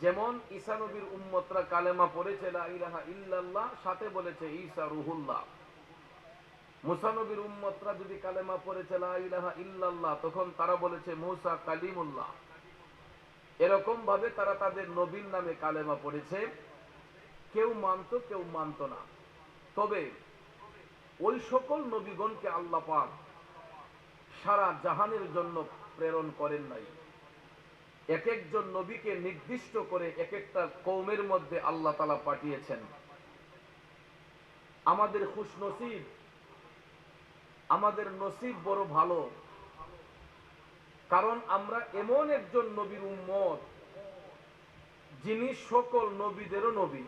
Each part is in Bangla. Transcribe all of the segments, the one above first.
যেমন ঈসা নবীর উম্মতরা কালেমা পড়েছে লা ইলাহা ইল্লাল্লাহ, সাথে বলেছে ঈসা রুহুল্লাহ। মুসা নবীর উম্মতরা যদি কালেমা পড়েছে লা ইলাহা ইল্লাল্লাহ, তখন তারা বলেছে মুসা কালিমুল্লাহ। এরকম ভাবে তারা তাদের নবীর নামে কালেমা পড়েছে। কেউ মানত, কেউ মানত না। তবে ওই সকল নবীগণকে আল্লাহ পাক সারা জাহানের জন্য প্রেরণ করেন নাই। এক একজন নবীকে নির্দিষ্ট করে এক একটা কওমের মধ্যে আল্লাহ তাআলা পাঠিয়েছেন। আমাদের খুশনসিব, আমাদের নসিব বড় ভালো, কারণ আমরা এমন একজন নবীর উম্মত যিনি সকল নবীদেরও নবী।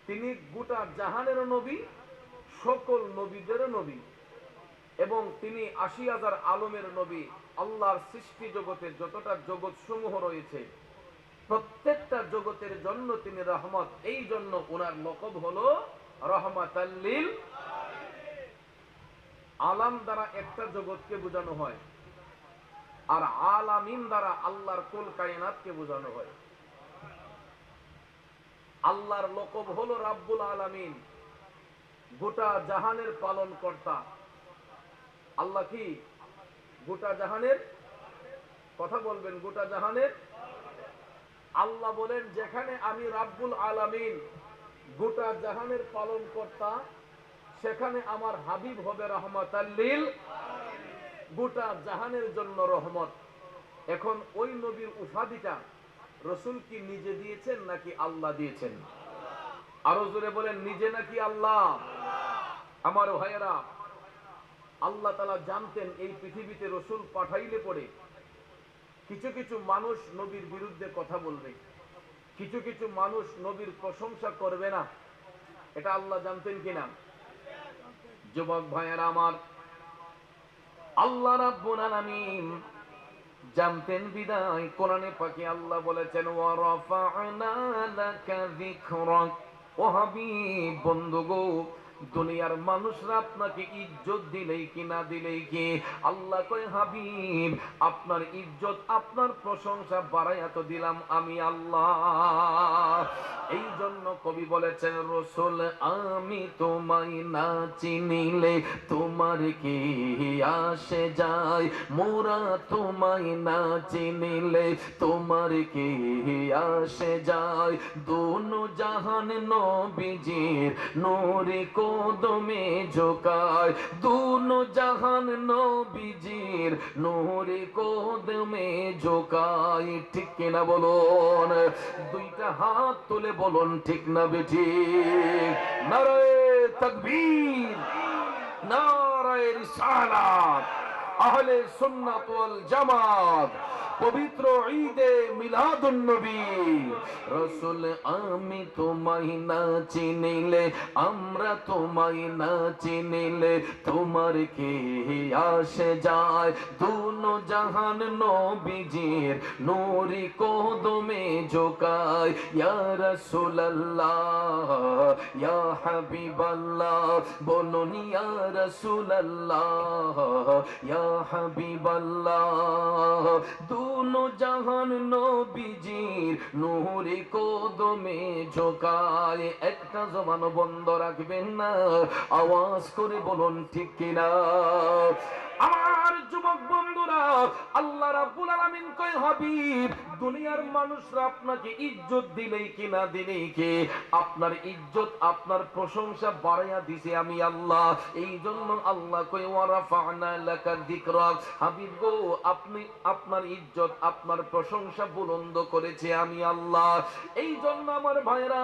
তিনি গোটা জাহানেরও নবী, সকল নবীদেরও নবী, এবং তিনি ৮০,০০০ আলমের নবী। আল্লাহর সৃষ্টি জগতের যতটা জগৎ সমূহ রয়েছে প্রত্যেকটা জগতের জন্য তিনি রহমত। এই জন্য ওনার লকব হলো রহমাতাল লিল আলাম। দ্বারা একটা জগৎকে বোঝানো হয়, আর আলামিন দ্বারা আল্লাহর কুল কায়নাতকে বোঝানো হয়। আল্লাহর লকব হলো রাব্বুল আলামিন, গোটা জাহানের পালন কর্তা। আল্লাহ কি গোটা জাহানের? কথা বলবেন, গোটা জাহানের। আল্লাহ বলেন, যেখানে আমি রাব্বুল আলামিন গোটা জাহানের পালন কর্তা, সেখানে আমার হাবিব হবে রহমাতাল লিল গোটা জাহানের জন্য রহমত। এখন ওই নবীর উপাধিটা রাসূল কি নিজে দিয়েছেন নাকি আল্লাহ দিয়েছেন? আরো জোরে বলেন, নিজে নাকি আল্লাহ? আমার ভাইয়েরা, আল্লাহ তাআলা জানতেন এই পৃথিবীতে রাসূল পাঠাইলে পড়ে কিছু কিছু মানুষ নবীর বিরুদ্ধে কথা বলবে, কিছু কিছু মানুষ নবীর প্রশংসা করবে না। এটা আল্লাহ জানতেন কিনা? যুবক ভাইয়েরা আমার, আল্লাহ রাব্বুল আলামিন জানতেন বিদায় কোরআনে পাকে আল্লাহ বলেছেন, ওয়া রাফা'না লাকা যিকরাক। ও হাবিব, বন্ধুগো, দুনিয়ার মানুষরা আপনাকে ইজ্জত দিলেই কি না দিলেই কি, আল্লাহ কয় হাবিব আপনার ইজ্জত, আপনার প্রশংসা বাড়াইয়া তো দিলাম আমি আল্লাহ। এই জন্য কবি বলেছেন, রাসূল আমি তোমায় না চিনিলে তোমার কি আসে যায়, মোরা তোমায় না চিনিলে তোমার কি আসে যায়, দোনো জাহান নবীজির নূরে কদমে ঝোকায়, দোনো জাহান নবীজির নূরে কদমে ঝোকায়। ঠিক কিনা বলুন? দুইটা হাত তুলে বলুন ঠিক না বেঠিক? নারায়ে তাকবীর, নারায়ে রিসালাত, আহলে সুন্নাত ওয়াল জামাত, পবিত্র ঈদে মিলাদুন নবী। রাসূল আমি তোমায় না চিনিলে, আমরা তোমায় না চিনিলে তোমার কি আসে যায়, দুনো জাহান নবীজির নূরে কদমে ঝোকায়। ইয়া রাসূলুল্লাহ, ইয়া হাবিবাল্লাহ, বলুন ইয়া রাসূলুল্লাহ, ইয়া হাবিবাল্লাহ, দুনো জাহান নবীজির নূরে কদমে ঝোকায়। একটা জবান বন্ধ রাখবেন না, আওয়াজ করে বলুন ঠিক কিনা? আমার যুবক বন্ধুরা, আল্লাহ রাব্বুল আলামিন কয় হাবিব দুনিয়ার মানুষরা আপনাকে ইজ্জত দিলেই কি না দিলেই কি, আপনার ইজ্জত আপনার প্রশংসা বাড়াইয়া দিছে আমি আল্লাহ। এই জন্য আল্লাহ কয় ওয়া রাফা'না লাকা যিকরাক, হাবিব গো আপনি আপনার ইজ্জত আপনার প্রশংসা বুলন্দ করেছে আমি আল্লাহ। এই জন্য আমার ভাইরা,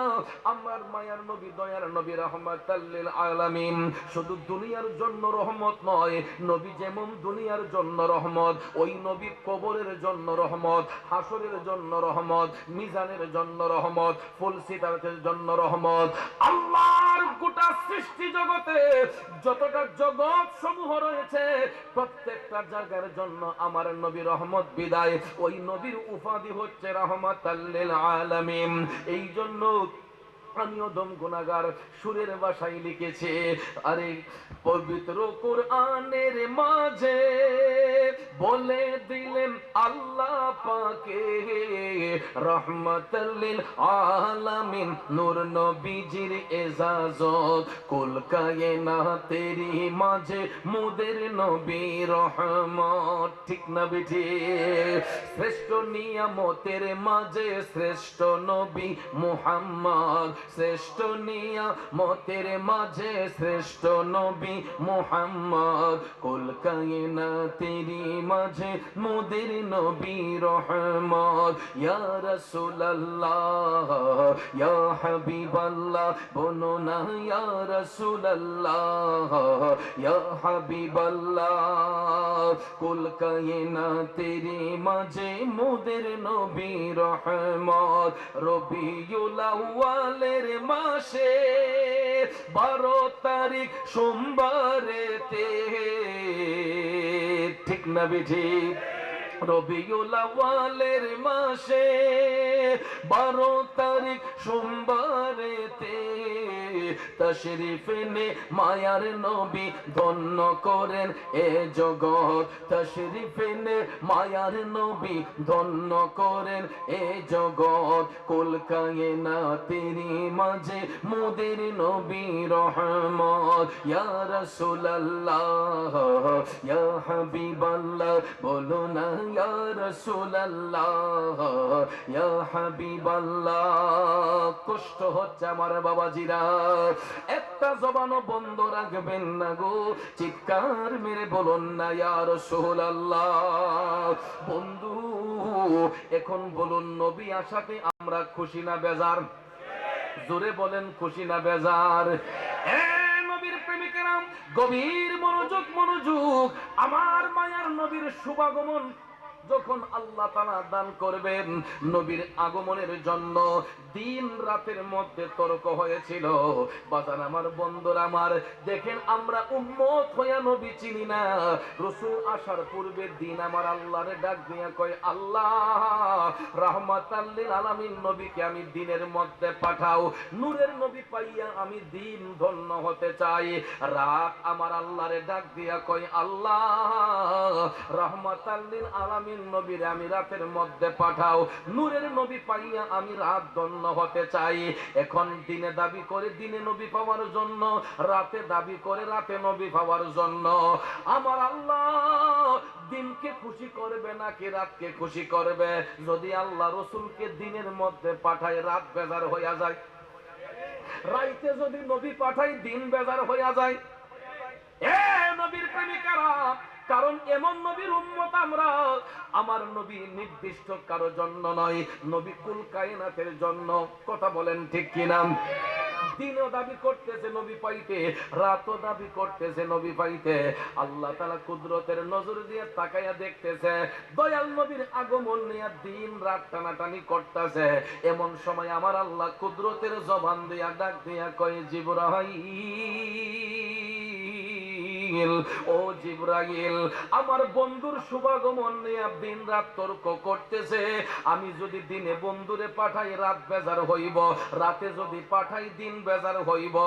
আমার মায়ার নবী দয়ার নবী রাহমাতাল লিল আলামিন শুধু দুনিয়ার জন্য রহমত নয়, নবী যেমন দুনিয়ার জন্য রহমত, ওই নবী কবরের জন্য রহমত, হাসরের জন্য রহমত, মিজানের জন্য রহমত, ফুলসিরাতের জন্য রহমত। আল্লাহর গোটা সৃষ্টি জগতে যতটা জগৎ সমূহ রয়েছে প্রত্যেকটা জায়গার জন্য আমার নবী রহমত বিদায়। ওই নবীর উপাধি হচ্ছে রাহমাতাল লিল আলামিন। এই জন্য আমি অদম গুনাহগার সুরের ভাষায় লিখেছে, আরে পবিত্র কোরআনের মাঝে বলে দিলেন আল্লাহ পাকে, রহমাতাল লিল আলামিন নূর নবীজির এজাজত কুল কায়নাতেরই মাঝে মোদের নবী রহমত ঠিক না বেঠিক শ্রেষ্ঠ নিয়ামতের মাঝে শ্রেষ্ঠ নবী মুহাম্মদ শ্রেষ্ঠ নিয়ামতের মাঝে শ্রেষ্ঠ নবী মুহাম্মদ কুল কায়নাতেরই মাঝে মোদের নবী রহমত ইয়া রাসূলুল্লাহ ইয়া হাবিবাল্লাহ বলো না ইয়া রাসূলুল্লাহ ইয়া হাবিবাল্লাহ কুল কায়নাতেরই মাঝে মোদের নবী রহমত রবিউল আউয়ালের মাসে 12 তারিখ সোমবারেতে ঠিক না বেঠিক রবিউল আউয়ালের মাসে 12 তারিখ সোমবারেতে তশরিফ নে মায়ার নবী ধন্য করেন এ জগৎ তশরিফ নে মায়ার নবী ধন্য করেন এ জগৎ কুল কায়নাতেরই মাঝে মোদের নবী রহমত ইয়া রাসূলুল্লাহ ইয়া হাবিবাল্লাহ বলো না ইয়া রাসূলুল্লাহ ইয়া হাবিবাল্লাহ কষ্ট হচ্ছে আমার বাবাজিরা একটা জবানও বন্ধ রাখবেন না গো চিৎকার মেরে বলুন না ইয়া রাসূলুল্লাহ বন্ধু এখন বলুন নবী আসাতে আমরা খুশি না বেজার জোরে বলেন খুশি না বেজার নবীর প্রেমিকেরা গভীর মনোযোগ আমার মায়ার নবীর শুভাগমন যখন আল্লাহ তাআলা দান করবেন নবীর আগমনের জন্য দিন রাতের মধ্যে তর্ক হয়েছিল বাজান আমার বন্ধুরা আমার দেখেন আমরা উম্মত হইয়া নবী চিনি না রাসূল আসার পূর্বে দিন আমার আল্লাহরে ডাক দিয়া কয় আল্লাহ রাহমাতাল লিল আলামিন নবীকে আমি দিনের মধ্যে পাঠাও নূরের নবী পাইয়া আমি দিন ধন্য হতে চাই রাত আমার আল্লাহরে ডাক দিয়া কয় আল্লাহ রাহমাতাল লিল আলামিন নবীরে আমি রাতের মধ্যে পাঠাও নূরের নবী পাইয়া আমি রাত ধন্য হতে চাই এখন দিনে দাবি করে দিনে নবী পাওয়ার জন্য রাতে দাবি করে রাতে নবী পাওয়ার জন্য আমার আল্লাহ দিনকে খুশি করবে নাকি রাতকে খুশি করবে যদি আল্লাহ রাসূলকে দিনের মধ্যে পাঠায় রাত বেজার হইয়া যায় রাইতে যদি নবী পাঠায় দিন বেজার হইয়া যায় এ নবীর প্রেমিকারা কারণ এমন নবীর উম্মত আমরা আমার নবী নির্দিষ্ট কারো জন্য নয় নবী কুল কায়নাতের জন্য কথা বলেন ঠিক কিনা দিনও দাবি করতেছে নবী পাইতে রাতও দাবি করতেছে নবী পাইতে আল্লাহ তাআলা কুদরতের নজর দিয়ে তাকায়া দেখতেছে দয়াল নবীর আগমন নিয়ে দিন রাত টানাটানি করতেছে এমন সময় আমার আল্লাহ কুদরতের জবান দিয়া ডাক দিয়া কয় জিবরাইল ও জিবরাইল আমার বন্ধুর শুভাগমন নিয়ে দিন রাত তর্ক করতেছে আমি যদি দিনে বন্ধুরে পাঠাই রাত বেজার হইব রাতে যদি পাঠাই দিন বেজার হইব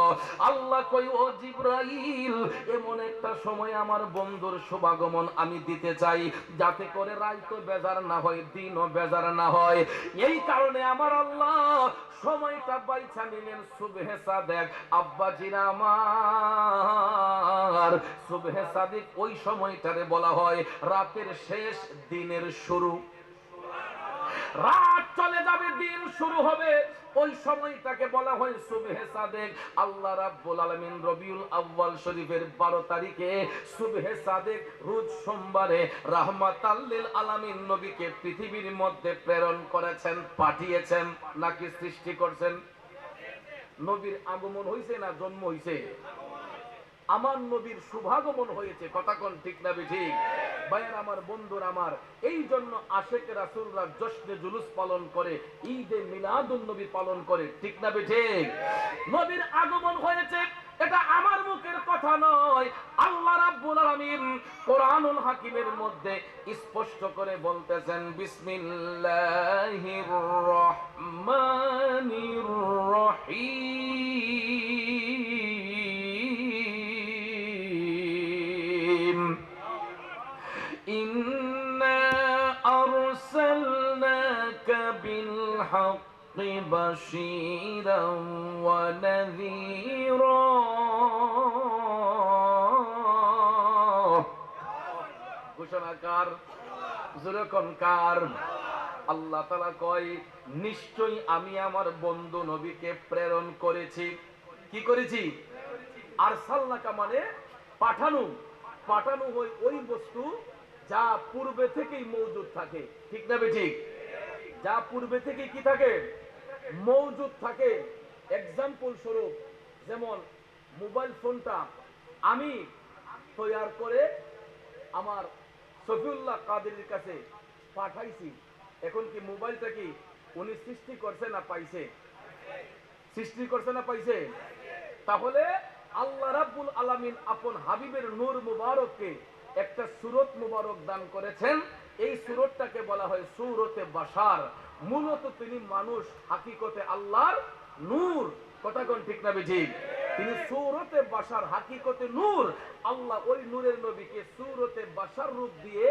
আল্লাহ কই ও জিবরাইল এমন একটা সময় আমার বন্ধুর শুভাগমন আমি দিতে চাই যাতে করে রাতও বেজার না হয় দিনও বেজার না হয় এই কারণে আমার আল্লাহ সময়টা বাইছা নিলেন সুবহে সাদেক আব্বাজিরা আমার সুবহে সাদেক ওই সময়টারে বলা হয় রাতের শেষ দিনের শুরু রাত চলে যাবে দিন শুরু হবে ওই সময়টাকে বলা হয় সুবহে সাদেক আল্লাহ রাব্বুল আলামিন রবিউল আউয়াল শরীফের 12 তারিখে সুবহে সাদেক রোজ সোমবারে রাহমাতাল লিল আলামিন নবীকে পৃথিবীর মধ্যে প্রেরণ করেছেন পাঠিয়েছেন নাকি সৃষ্টি করেছেন নবীর আগমন হইছে না জন্ম হইছে আমার নবীর শুভাগমন হয়েছে কথা কোন ঠিক না ঠিক ভাইয়ের আমার বন্ধুর আমার এই জন্য আশেক রাসূলরা জশ্নে জুলুস পালন করে ঈদে মিলাদুন নবী পালন করে ঠিক না ঠিক নবীর আগমন হয়েছে এটা আমার মুখের কথা নয় আল্লাহ রাব্বুল আলামিন কোরআনুল হাকিমের মধ্যে স্পষ্ট করে বলতেছেন বিসমিল্লাহির রহমানির রহিম ইন্না আরসালনাকা বিল بالحق بشيرا ونذيرا ঘোষণাকার জোরকনকার আল্লাহ তাআলা কয় নিশ্চয়ই আমি আমার বন্ধু নবীকে প্রেরণ করেছি কি করেছি আরসালনাকা মানে পাঠানো পাঠানো হয় ওই বস্তু যা পূর্বে থেকেই মওজুদ থাকে ঠিক না ঠিক যা পূর্বে থেকেই কি থাকে মওজুদ থাকে एग्जांपल স্বরূপ যেমন মোবাইল ফোনটা আমি তৈরি করে আমার সফিউল্লাহ কাদেরের কাছে পাঠাইছি এখন কি মোবাইলটা কি উনি সৃষ্টি করছে না পাইছে সৃষ্টি করছে না পাইছে তাহলে আল্লাহ রাব্বুল আলামিন আপন হাবিবের নূর মুবারককে একটা সূরত মুবারক দান করেছেন এই সূরতটাকে বলা হয় সূরতে বাশার মূলত তিনি মানুষ হাকিকতে আল্লাহর নূর কথা কোন ঠিক না ঠিক তিনি সূরতে বাশার হাকিকতে নূর আল্লাহ ওই নূরের নবীকে সূরতে বাশার রূপ দিয়ে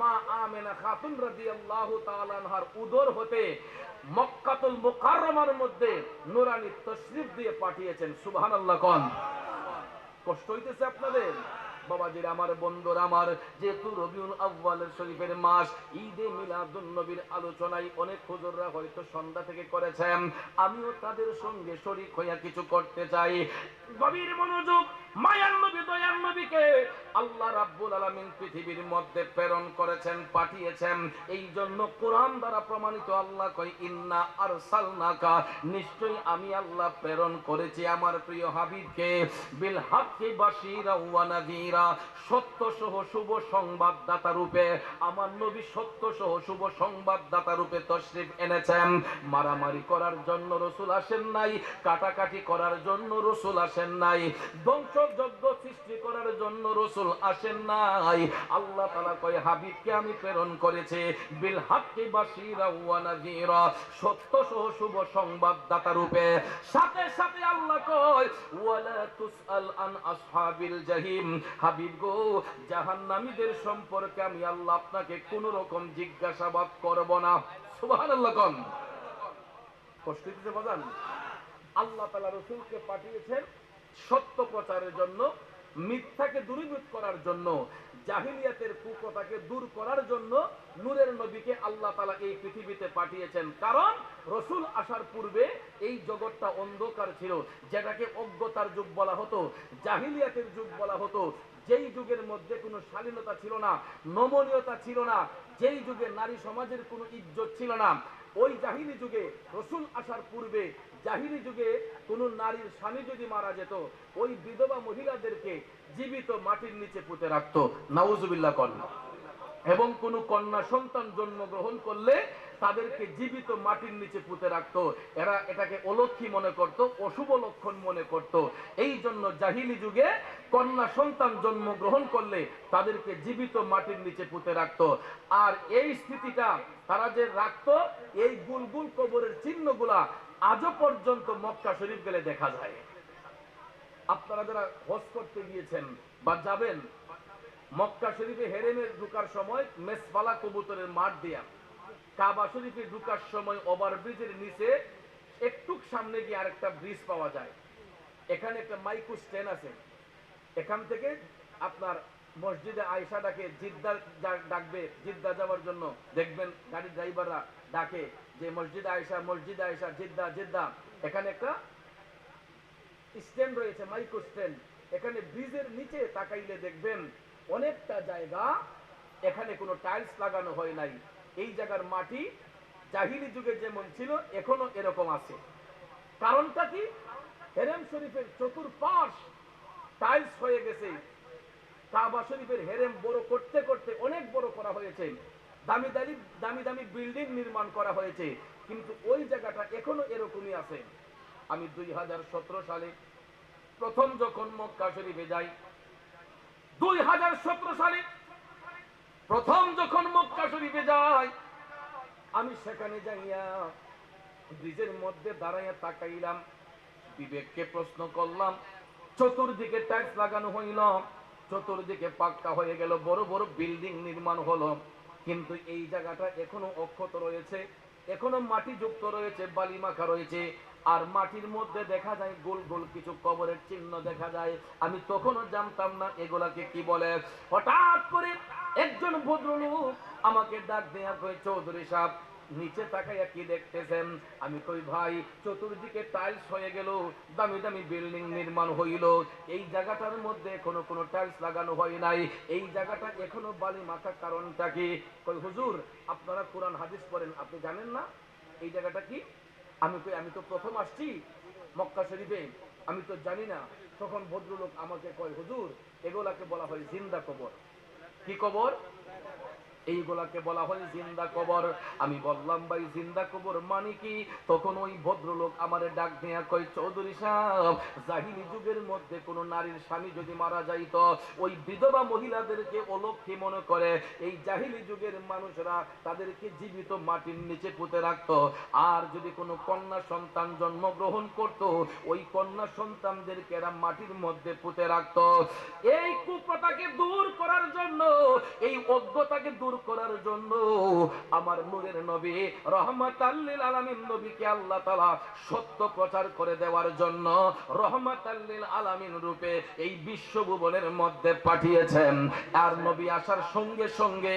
মা আমেনা খাতুন রাদিয়াল্লাহু তাআলা আনহার উদর হতে মক্কাতুল মুকাররমার মধ্যে নূরানী তশরিফ দিয়ে পাঠিয়েছেন সুবহানাল্লাহ কোন কষ্ট হইতেছে আপনাদের বাবাজির আমার বন্ধুরা আমার যেহেতু রবিউল আউয়ালের শরীফের মাস ঈদে মিলাদুন নবীর আলোচনায় অনেক হুজুররা হয়তো সন্ধ্যা থেকে করেছেন আমিও তাদের সঙ্গে শরীক হইয়া কিছু করতে চাই গভীর মনোযোগ মায়ার নবী দয়ার নবীকে আল্লাহ রাব্বুল আলামিন পৃথিবীর মধ্যে প্রেরণ করেছেন পাঠিয়েছেন এই জন্য কোরআন দ্বারা প্রমাণিত আল্লাহ কয় ইন্না আরসালনাকা নিশ্চয়ই আমি আল্লাহ প্রেরণ করেছি আমার প্রিয় হাবিবকে বিল হাক্কি বাশীরা ওয়া নাযীরা সত্য সহ শুভ সংবাদদাতা রূপে আমার নবী সত্য সহ শুভ সংবাদদাতা রূপে তশরিফ এনেছেন মারামারি করার জন্য রাসূল আসেন নাই কাটাকাটি করার জন্য রাসূল আসেন নাই ধ্বংসযজ্ঞ সৃষ্টি করার জন্য রাসূল আসেন নাই আল্লাহ তাআলা কয় হাবিবকে আমি প্রেরণ করেছি বিল হাক্কি বাশীরা ওয়া নাযীরা সত্য সহ শুভ সংবাদদাতা রূপে সাথে সাথে আল্লাহ কয় ওয়ালা তুসআল আন আসহাবিল জাহিম হাবিব গো জাহান্নামীদের সম্পর্কে আমি আল্লাহ আপনাকে কোনো রকম জিজ্ঞাসাবাদ করব না সুবহানাল্লাহ কোন কষ্ট দিতে বাজান আল্লাহ তাআলা রাসূলকে পাঠিয়েছেন সত্য প্রচারের জন্য মিথ্যাকে দূরীভূত করার জন্য জাহিলিয়াতের কুকথাকে দূর করার জন্য নূরের নবীকে আল্লাহ তাআলা এই পৃথিবীতে পাঠিয়েছেন কারণ রাসূল আসার পূর্বে এই জগৎটা অন্ধকার ছিল যেটাকে অজ্ঞতার যুগ বলা হতো জাহিলিয়াতের যুগ বলা হতো যেই যুগের মধ্যে কোনো শালীনতা ছিল না নমনীয়তা ছিল না যেই যুগে নারী সমাজের কোনো ইজ্জত ছিল না ওই জাহিলি যুগে রাসূল আসার পূর্বে জাহিলি যুগে কোন নারীর স্বামী যদি মারা যেত ওই বিধবা মহিলাদেরকে জীবিত মাটির নিচে পুঁতে রাখতো নাউজুবিল্লাহ কোন এবং কোন কন্যা সন্তান জন্মগ্রহণ করলে তাদেরকে জীবিত মাটির নিচে পুঁতে রাখতো এরা এটাকে অলক্ষী মনে করত অশুভ লক্ষণ মনে করত এই জন্য জাহিলি যুগে কন্যা সন্তান জন্মগ্রহণ করলে তাদেরকে জীবিত মাটির নিচে পুঁতে রাখতো আর এই স্থিতিটা তারা যে রাখতো এই গুলগুল কবরের চিহ্নগুলা আজও পর্যন্ত মক্কা শরীফ গেলে দেখা যায় আপনারা যারা হজ করতে গিয়েছেন বা যাবেন মক্কা শরীফে হেরেমে ঢোকার সময় মেসফালা কবুতরের মাঠ দিয়া কাবা শরীফে ঢোকার সময় ওভারব্রিজের নিচে একটু সামনে গিয়ে আরেকটা ব্রিজ পাওয়া যায় এখানে একটা মাইক্রো স্ট্যান্ড আছে এখান থেকে আপনার মসজিদে আয়েশাটাকে জিদ্দা ডাকবে জিদ্দা যাওয়ার জন্য দেখবেন গাড়ির ড্রাইভাররা ডাকে যে মসজিদে আয়েশা জিদ্দা জিদ্দা এখানে একটা স্ট্যান্ড রয়েছে মাইক্রো স্ট্যান্ড এখানে ব্রিজের নিচে তাকাইলে দেখবেন অনেকটা জায়গা এখানে কোনো টাইলস লাগানো হয় নাই এই জায়গার মাটি জাহিলি যুগে যেমন ছিল এখনো এরকম আছে কারণটা কি হেরেম শরীফের চতুর্পাশ টাইলস হয়ে গেছে কাবা শরীফের হেরেম বড় করতে করতে অনেক বড় করা হয়েছে দামি দামি বিল্ডিং নির্মাণ করা হয়েছে কিন্তু ওই জায়গাটা এখনো এরকমই আছে আমি 2017 সালে প্রথম যখন মক্কা শরীফে যাই 2017 সালে প্রথম যখন মক্কা শরীফে যাই আমি সেখানে যাইয়া ব্রিজের মধ্যে দাঁড়াইয়া তাকাইলাম বিবেককে প্রশ্ন করলাম চতুর্দিকে টাইলস লাগানো হইল চতুর্দিকে পাক্কা হয়ে গেল বড় বড় বিল্ডিং নির্মাণ হলো কিন্তু এই জায়গাটা এখনো অক্ষত রয়েছে এখনো মাটি যুক্ত রয়েছে, বালি মাখা রয়েছে, আর মাটির মধ্যে দেখা যায় গোল গোল কিছু কবরের চিহ্ন দেখা যায়। আমি তখনও জানতাম না এগুলাকে কি বলে। হঠাৎ করে একজন ভদ্রলোক আমাকে ডাক দেয়া কয়, চৌধুরী সাহেব নিচে তাকাইয়া কি দেখতেছেন? আমি কই, ভাই চতুর্দিকে টাইলস হয়ে গেল, দামি দামি বিল্ডিং নির্মাণ হইল, এই জায়গাটার মধ্যে এখনো কোনো টাইলস লাগানো হয় নাই, এই জায়গাটা এখনো বালি মাখা, কারণটা কি? কই, হুজুর আপনারা কোরআন হাদিস পড়েন, আপনি জানেন না এই জায়গাটা কি? আমি কই, আমি তো প্রথম আসছি মক্কা শরীফে, আমি তো জানি না। তখন ভদ্রলোক আমাকে কয়, হুজুর এগুলাকে বলা হয় জিন্দা কবর। কি কবর? এইগুলাকে বলা হয় জিন্দা কবর। আমি বললাম, ভাই জিন্দা কবর মানে কি? তখন ওই ভদ্রলোক আমারে ডাক দিয়া কয়, চৌধুরী সাহেব জাহিলি যুগের মধ্যে কোন নারীর স্বামী যদি মারা যাইতো, ওই বিধবা মহিলাদেরকে অলক্ষী মনে করে এই জাহিলি যুগের মানুষরা তাদেরকে জীবিত মাটির নিচে পুঁতে রাখতো। আর যদি কোনো কন্যা সন্তান জন্মগ্রহণ করত, ওই কন্যা সন্তানদেরকে এরা মাটির মধ্যে পুঁতে রাখতো। এই কুপ্রথাকে দূর করার জন্য, এই অজ্ঞতাকে দূর করার জন্য আমার নূরের নবী রহমাতাল লিল আলামিন নবীকে আল্লাহ তাআলা সত্য প্রচার করে দেওয়ার জন্য রহমাতাল লিল আলামিন রূপে এই বিশ্বভুবনের মধ্যে পাঠিয়েছেন। আর নবী আসার সঙ্গে সঙ্গে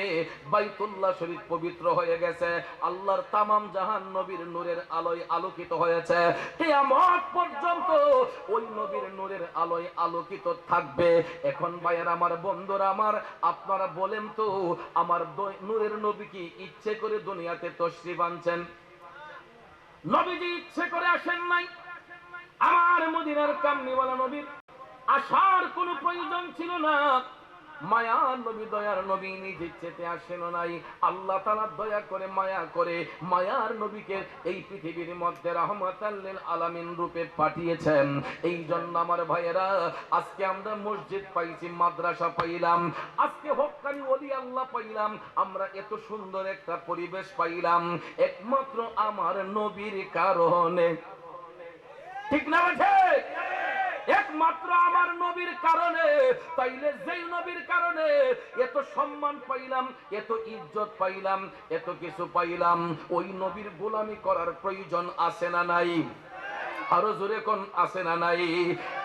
বাইতুল্লাহ শরীফ পবিত্র হয়ে গেছে, আল্লাহর তামাম জাহান নবীর নূরের আলোয় আলোকিত হয়েছে। কিয়ামত পর্যন্ত ওই নবীর নূরের আলোয় আলোকিত থাকবে। এখন ভাইয়ের আমার, বন্ধুরা আমার, আপনারা বলেন তো আমার নূরের নবী কি ইচ্ছে করে দুনিয়াতে তশরিফ আনছেন? নবীজি ইচ্ছে করে আসেন নাই। আমার মদিনার কামলিওয়ালা নবীর আসার কোনো প্রয়োজন ছিল না। মায়ার নবী, দয়ার নবী নিজ ইচ্ছেতে আসেন নাই, আল্লাহ তাআলা দয়া করে মায়া করে মায়ার নবীকে এই পৃথিবীর মধ্যে রাহমাতাল লিল আলামিন রূপে পাঠিয়েছেন। এই জন্য আমার ভাইয়েরা, আজকে আমরা মসজিদ পাইছি, মাদ্রাসা পাইলাম, আজকে হক্কানি ওলি আল্লাহ পাইলাম, আমরা এত সুন্দর একটা পরিবেশ পাইলাম একমাত্র আমার নবীর কারণে। ঠিক না বেঠে? একমাত্র আমার নবীর কারণে। তাইলে যেই নবীর কারণে এত সম্মান পাইলাম, এত ইজ্জত পাইলাম, এত কিছু পাইলাম, ওই নবীর গোলামি করার প্রয়োজন আছে না নাই? আরো জোরে কোন আছে না নাই?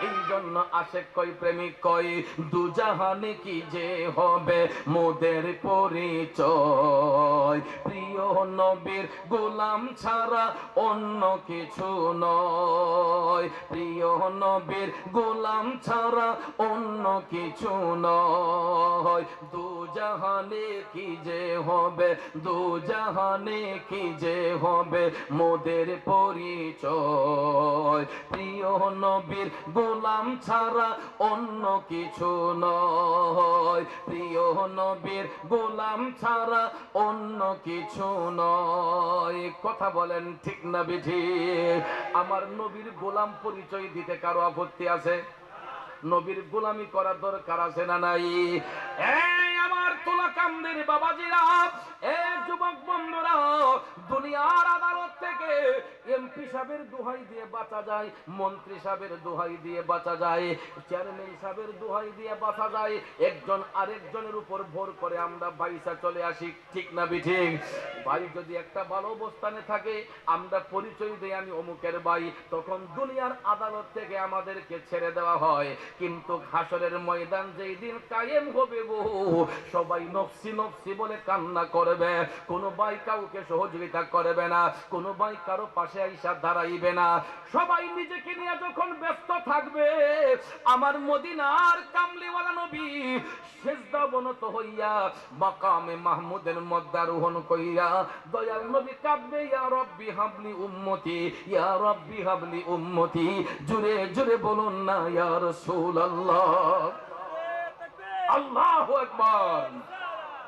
এই জন্য আশেক কয়, প্রেমিক কয়, দুজাহানে কি যে হবে মোদের পরিচয়, প্রিয় নবীর গোলাম ছাড়া অন্য কিছু নয়, প্রিয় নবীর গোলাম ছাড়া অন্য কিছু নয়। দুজাহানে কি যে হবে, দুজাহানে কি যে হবে মোদের পরিচয়, প্রিয় নবীর গোলাম ছাড়া অন্য কিছু নয়, প্রিয় নবীর গোলাম ছাড়া অন্য কিছু নয়। কথা বলেন ঠিক না বেঠিক? আমার নবীর গোলাম পরিচয় দিতে কারো আপত্তি আছে? নবীর গোলামি করার দরকার আছে না নাই? আমার তোলা কামদের বাবাজিরা, যুবক বন্ধুরা, দুনিয়ার আদালত থেকে এমপি সাহেবের দোহাই দিয়ে বাঁচা যায়, মন্ত্রী সাহেবের দোহাই দিয়ে বাঁচা যায়, চেয়ারম্যান সাহেবের দোহাই দিয়ে বাঁচা যায়, একজন আরেকজনের উপর ভর করে আমরা বাইসা চলে আসি। ঠিক না বিঠিক? ভাই যদি একটা ভালো অবস্থানে থাকে, আমরা পরিচয় দিই আমি অমুকের ভাই, তখন দুনিয়ার আদালত থেকে আমাদেরকে ছেড়ে দেওয়া হয়। কিন্তু হাসরের ময়দান যেই দিন কায়েম হবে গো, সবাই নফসি নফসি বলে কান্না করবে, কোনো ভাই কাউকে সহযোগিতা করবে না, কোনো ভাই কারো পাশে আইসা দাঁড়াইবে না, সবাই নিজেকে নিয়ে যখন ব্যস্ত থাকবে, আমার মদিনার কামলিওয়ালা নবী সেজদা বনত হইয়া মাকামে মাহমুদের মধ্যে আরোহণ কইরা দয়াল নবী কাঁদবে, ইয়া রব্বি হাবলি উম্মতি, ইয়া রব্বি হাবলি উম্মতি। জুড়ে জুড়ে বলুন না ইয়া রাসূলুল্লাহ, আল্লাহু আকবার,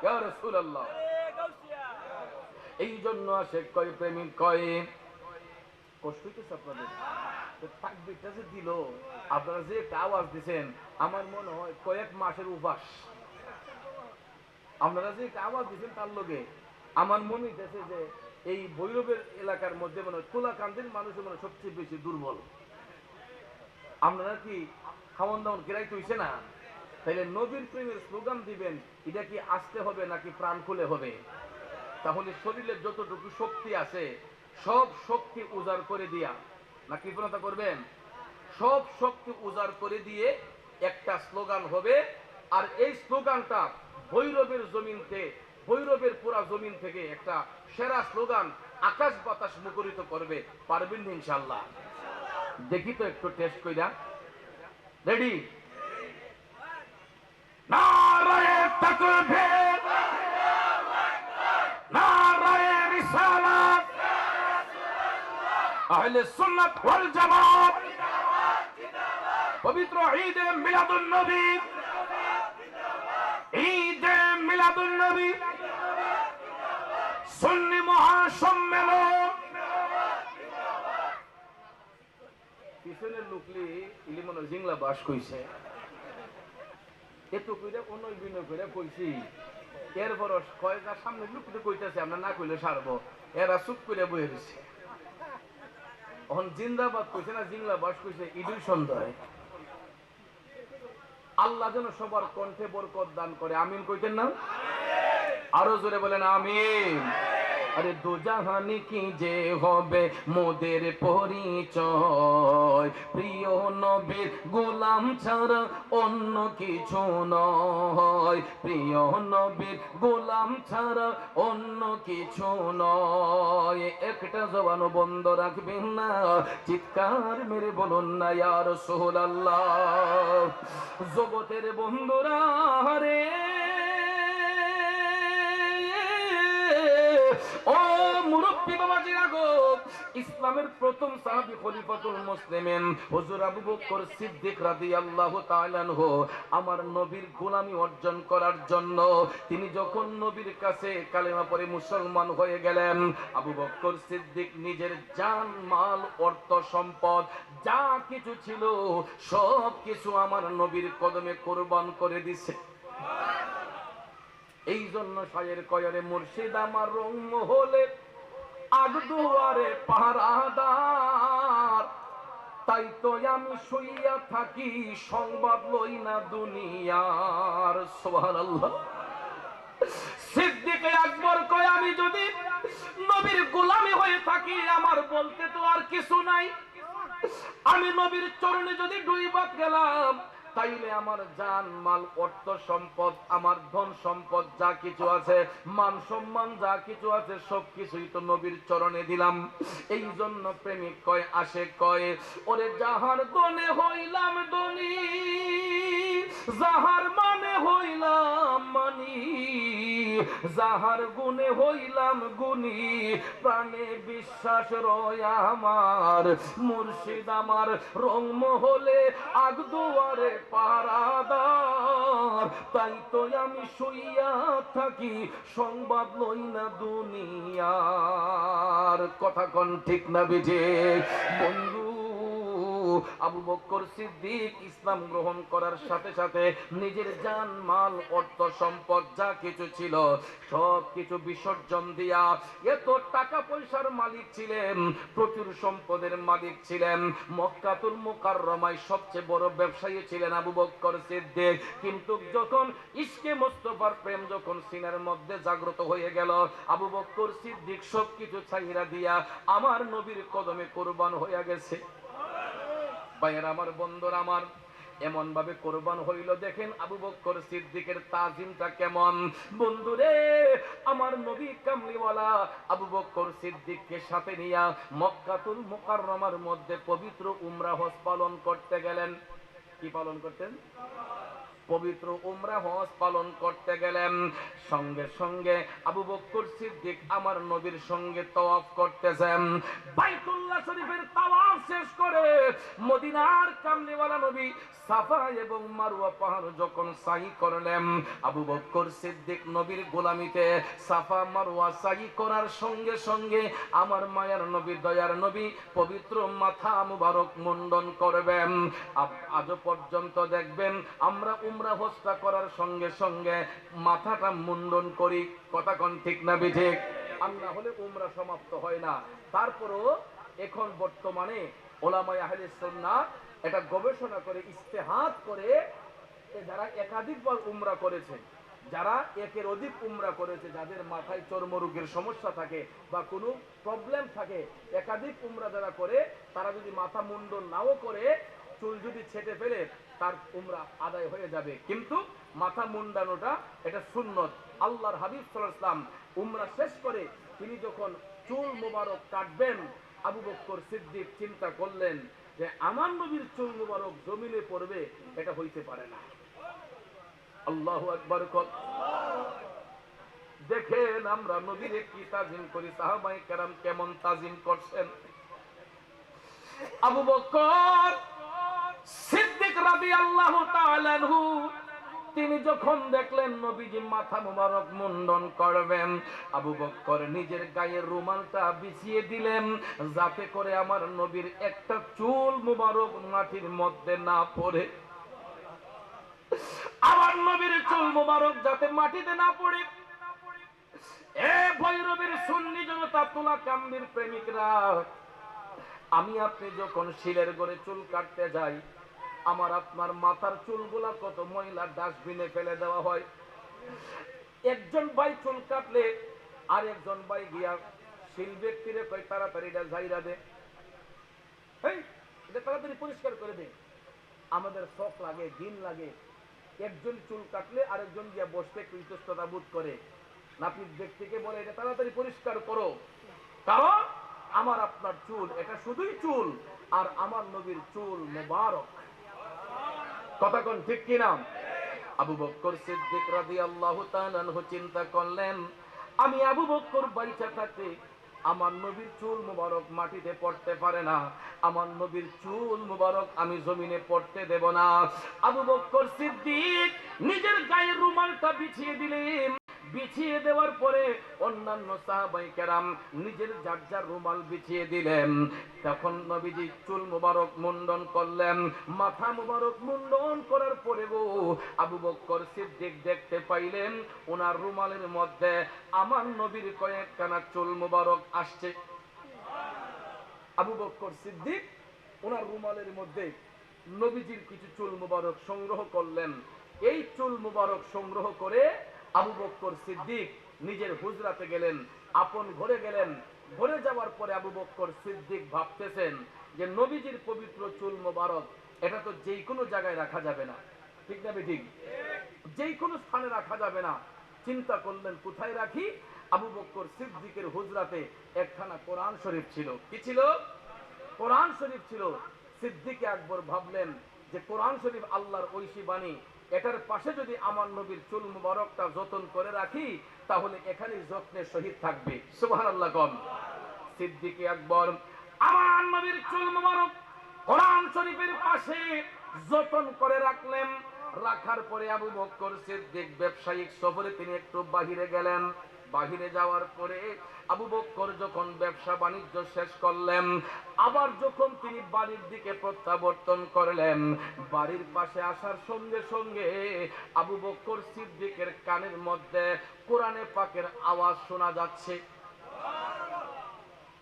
ইয়া রাসূলুল্লাহ। এই জন্য আশেক কয়, প্রেমিক কয়, কষ্ট হইতেছে আপনাদের? তাকবীরটা যে দিল, আপনারা যে একটা আওয়াজ দিচ্ছেন, আমার মনে হয় কয়েক মাসের উপাস। আপনারা যে একটা আওয়াজ দিচ্ছেন তার লগে আমার মনে হইতেছে যে এই ভৈরবের এলাকার মধ্যে মনে হয় কোলাকান্দির মানুষের মনে সবচেয়ে বেশি দুর্বল। আপনারা কি খাওয়ান দাওয়ান কেরাই হইছে না? তাইলে নবীর প্রেমের স্লোগান দিবেন, এটা কি আসতে হবে নাকি প্রাণ খুলে হবে? তাহলে শরীরে যতটুকু শক্তি আছে সব শক্তি উজাড় করে দিয়া, না কৃপণতা করবেন, সব শক্তি উজাড় করে দিয়ে একটা স্লোগান হবে। আর এই স্লোগানটা ভৈরবের জমিনকে, ভৈরবের পুরা জমিন থেকে একটা সেরা স্লোগান আকাশ বাতাস মুখরিত করবে। পারবেন ইনশাআল্লাহ? দেখি তো একটু টেস্ট কইরা। রেডি? নারায়ে তাকবীর, নারায়ে রিসালাত, আহলে সুন্নাত ওয়াল জামাত, পবিত্র ঈদে মিলাদুন নবী, ঈদে মিলাদুন নবী, সুন্নি মহাসম্মেলন। পিছনের লোকলি ইলিমন জিংলা বাস কইছে, এত কইরা অনয় বিনয় করে কইছি, এরপর কয়েকটা সামনে লুকিতে কইতেছে আমরা না কইলে সারবো, এরা চুপ করে বয়ে দিছে। এখন জিন্দাবাদ কইছে না জিংলা বাস কইছে, ঈদুল সন্ধ্যা। আল্লাহ যেন সবার কণ্ঠে বরকত দান করে, আমিন কইতেন না? আরো জোরে বলেন আমিন। আরে দুজাহানি কি যে হবে মোদের পরিচয়, প্রিয় নবীর গোলাম ছাড়া অন্য কিছু নয়, প্রিয় নবীর গোলাম ছাড়া অন্য কিছু নয়। একটা জবান বন্ধ রাখবেন না, চিৎকার মেরে বলুন না ইয়া রাসূলুল্লাহ। জগতের বন্ধুরা রে, ও মুরব্বী বাবাজিরা গো, ইসলামের প্রথম সাহাবী খলিফাতুল মুসলিমিন হুজুর আবু বকর সিদ্দিক রাদিয়াল্লাহু তাআলা আনহু আমার নবীর গোলামি অর্জন করার জন্য তিনি যখন নবীর কাছে কালেমা পড়ে মুসলমান হয়ে গেলেন, আবু বকর সিদ্দিক নিজের জান মাল অর্থ সম্পদ যা কিছু ছিল সব কিছু আমার নবীর কদমে কুরবান করে দিছে। এই জন্য শায়ের কয়রে মুর্শিদ আমার রং মহলে আগদুয়ারে পাহারাদার, তাই তো আমি শুইয়া থাকি সংবাদ লই না দুনিয়ার। সুবহানাল্লাহ। সিদ্দিক আকবর কয় আমি যদি নবীর গোলামি হয়ে থাকি আমার বলতে তো আর কিছু নাই, আমি নবীর চরণে যদি ডুইবাত গেলাম তাইলে আমার জান মাল অর্থ সম্পদ আমার ধন সম্পদ যা কিছু আছে মান সম্মান যা কিছু আছে সবকিছুই তো নবীর চরণে দিলাম। এই জন্য প্রেমিক কয় আশিক কয় ওরে যাহার দনে হইলাম দনি, যাহার মানে হইলাম মানি, যাহার গুণে হইলাম গুণী, প্রাণে বিশ্বাস রয় আমার, মুর্শিদ আমার রংমহলে আগদুয়ারে পাহারাদার, তাই তো আমি শুইয়া থাকি সংবাদ লই না দুনিয়ার। কথা কোন ঠিক না বেজে বন্ধু? আবু বকর সিদ্দিক ইসলাম গ্রহণ করার সাথে সাথে নিজের জান মাল অর্থ সম্পদ যা কিছু ছিল সব কিছু বিসর্জন দিয়া, এত টাকা পয়সার মালিক ছিলেন, প্রচুর সম্পদের মালিক ছিলেন, মক্কাতুল মুকাররমায় সবচেয়ে বড় ব্যবসায়ী ছিলেন আবু বকর সিদ্দিক। কিন্তু যখন ইশকে মুস্তাফার প্রেম যখন সিনার মধ্যে জাগ্রত হয়ে গেল, আবু বকর সিদ্দিক সবকিছু ছাইরা দিয়া আমার নবীর কদমে কুরবান হয়ে গেছে। ভাইয়ের আমার, বন্ধুর আমার, এমন ভাবে কোরবান হইল। দেখেন আবু বকর সিদ্দিকের তাজিমটা কেমন। বন্ধুরে আমার নবী কামলিওয়ালা আবু বকর সিদ্দিককে সাথে নিয়া মক্কাতুল মুকাররমার মধ্যে পবিত্র উমরা হজ পালন করতে গেলেন। কি পালন করতেন? পবিত্র উমরা হজ পালন করতে গেলেন। সঙ্গে সঙ্গে আবু বকর সিদ্দিক আমার নবীর সঙ্গে তাওয়াফ করতেছেন। বাইতুল্লাহ শরীফের তাওয়াফ শেষ করে মদিনার কামলিওয়ালা নবী সাফা এবং মারওয়া পাহাড় যখন সাই করলেন, আবু বকর সিদ্দিক নবীর গোলামিতে সাফা মারওয়া সাই করার সঙ্গে সঙ্গে আমার মায়ার নবী দয়ার নবী পবিত্র মাথা মুবারক মুন্ডন করবেন। আজ পর্যন্ত দেখবেন আমরা উমরা হজটা করার সঙ্গে সঙ্গে মাথাটা মুন্ডন করি। কথা কোন ঠিক না বেঠিক? আল্লাহ হলে উমরা সমাপ্ত হয় না। তারপরও এখন বর্তমানে ওলামায়ে আহলে সুন্নাহ এটা গবেষণা করে ইজতিহাদ করে যারা একাধিকবার উমরা করেছেন, যারা একের অধিক উমরা করেছে, যাদের মাথায় চর্মরোগের সমস্যা থাকে বা কোনো প্রবলেম থাকে, একাধিক উমরা যারা করে, তারা যদি মাথা মুন্ডন নাও করে, চুল যদি ছেটে ফেলে, তার উমরা আদায় হয়ে যাবে। কিন্তু মাথা মুন্ডানোটা এটা সুন্নত। আল্লাহর হাবিব সাল্লাল্লাহু আলাইহি ওয়াসাল্লাম উমরা শেষ করে তিনি যখন চুল মোবারক কাটবেন, আবু বকর সিদ্দিক চিন্তা করলেন যে আমার নবীর চুল মোবারক জমিনে পড়বে, এটা হইতে পারে না। আল্লাহু আকবার। দেখেন আমরা নবীর কি তাজিম করি, সাহাবায়ে কেরাম কেমন তাজিম করছেন। আবু বকর সিদ্দিক রাদিয়াল্লাহু তাআলা আনহু তিনি যখন দেখলেন নবীজি মাথা মোবারক মুন্ডন করবেন, আবু বকর নিজের গায়ের রুমালটা বিছিয়ে দিলেন, যাতে করে আমার নবীর একটা চুল মোবারক মাটির মধ্যে না পড়ে। আমার নবীর চুল মোবারক যাতে মাটিতে না পড়ে। এ ভৈরবের সুন্নি জনতা, তুলা কান্দির প্রেমিকরা, আমি আপনি যখন শিলের গড়ে চুল কাটতে যাই, আমার আপনার মাথার চুলগুলা কত ময়লা ডাস্টবিনে ফেলে দেওয়া হয়। একজন ভাই চুল কাটলে আর একজন ভাই গিয়া শিল ব্যক্তিরে কয় তাড়াতাড়ি এটা ঝাইরা দে, এটা তাড়াতাড়ি পরিষ্কার করে দে। আমাদের শখ লাগে, দিন লাগে। একজন চুল কাটলে আরেকজন গিয়া বসতে কৃতজ্ঞতা বোধ করে, নাপিত ব্যক্তিকে বলে এটা তাড়াতাড়ি পরিষ্কার করো, কারণ আমার আপনার চুল এটা শুধুই চুল, আর আমার নবীর চুল মোবারক। কথা কোন ঠিক কিনা? আবু বকর সিদ্দিক রাদিয়াল্লাহু তাআলা আনহু চিন্তা করলেন, আমি আবু বকর বাইচা থাকতে আমার নবীর চুল মোবারক মাটিতে পড়তে পারে না, আমার নবীর চুল মোবারক আমি জমিনে পড়তে দেব না। আবু বকর সিদ্দিক নিজের গায়ের রুমালটা বিছিয়ে দিলেন। বিছিয়ে দেওয়ার পরে অন্যান্য সাহাবায়ে কেরাম নিজের যার যার রুমাল বিছিয়ে দিলেন। তখন নবীজি চুল মোবারক মুন্ডন করলেন। মাথা মোবারক মুন্ডন করার পরে গো আবু বকর সিদ্দিক দেখতে পাইলেন ওনার রুমালের মধ্যে আমার নবীর কয়েকখানা চুল মোবারক আসছে। আবু বকর সিদ্দিক ওনার রুমালের মধ্যে নবীজির কিছু চুল মোবারক সংগ্রহ করলেন। এই চুল মোবারক সংগ্রহ করে আবু বকর সিদ্দিক নিজের হুজরাতে গেলেন, আপন ঘরে গেলেন। ঘরে যাওয়ার পরে আবু বকর সিদ্দিক ভাবতেছেন যে নবীজির পবিত্র চুল মোবারক এটা তো যেই কোনো জায়গায় রাখা যাবে না, ঠিক না ঠিক? যেই কোনো স্থানে রাখা যাবে না। চিন্তা করলেন কোথায় রাখি। আবু বকর সিদ্দিকের হুজরাতে একখানা কোরআন শরীফ ছিল। কি ছিল? কোরআন শরীফ ছিল। সিদ্দিক আকবর ভাবলেন যে কোরআন শরীফ আল্লাহর ঐশী বাণী, এটার পাশে যদি আমার নবীর চুল মুবারকটা যতন করে রাখি তাহলে এখানেই যত্নের সহিত থাকবে। সুবহানাল্লাহ। কম সিদ্দিক আকবর আমার নবীর চুল মুবারক কোরআন শরীফের পাশে যতন করে রাখলেন। রাখার পরে আবু বকর সিদ্দিক ব্যবসায়িক সফরে তিনি একটু বাহিরে গেলেন। বাহিরে যাওয়ার পরে আবু বকর যখন ব্যবসা বাণিজ্য শেষ করলেন, আবার যখন তিনি বাড়ির দিকে প্রত্যাবর্তন করলেন, বাড়ির পাশে আসার সঙ্গে সঙ্গে আবু বকর সিদ্দিকের কানের মধ্যে কোরআনে পাকের আওয়াজ শোনা যাচ্ছে।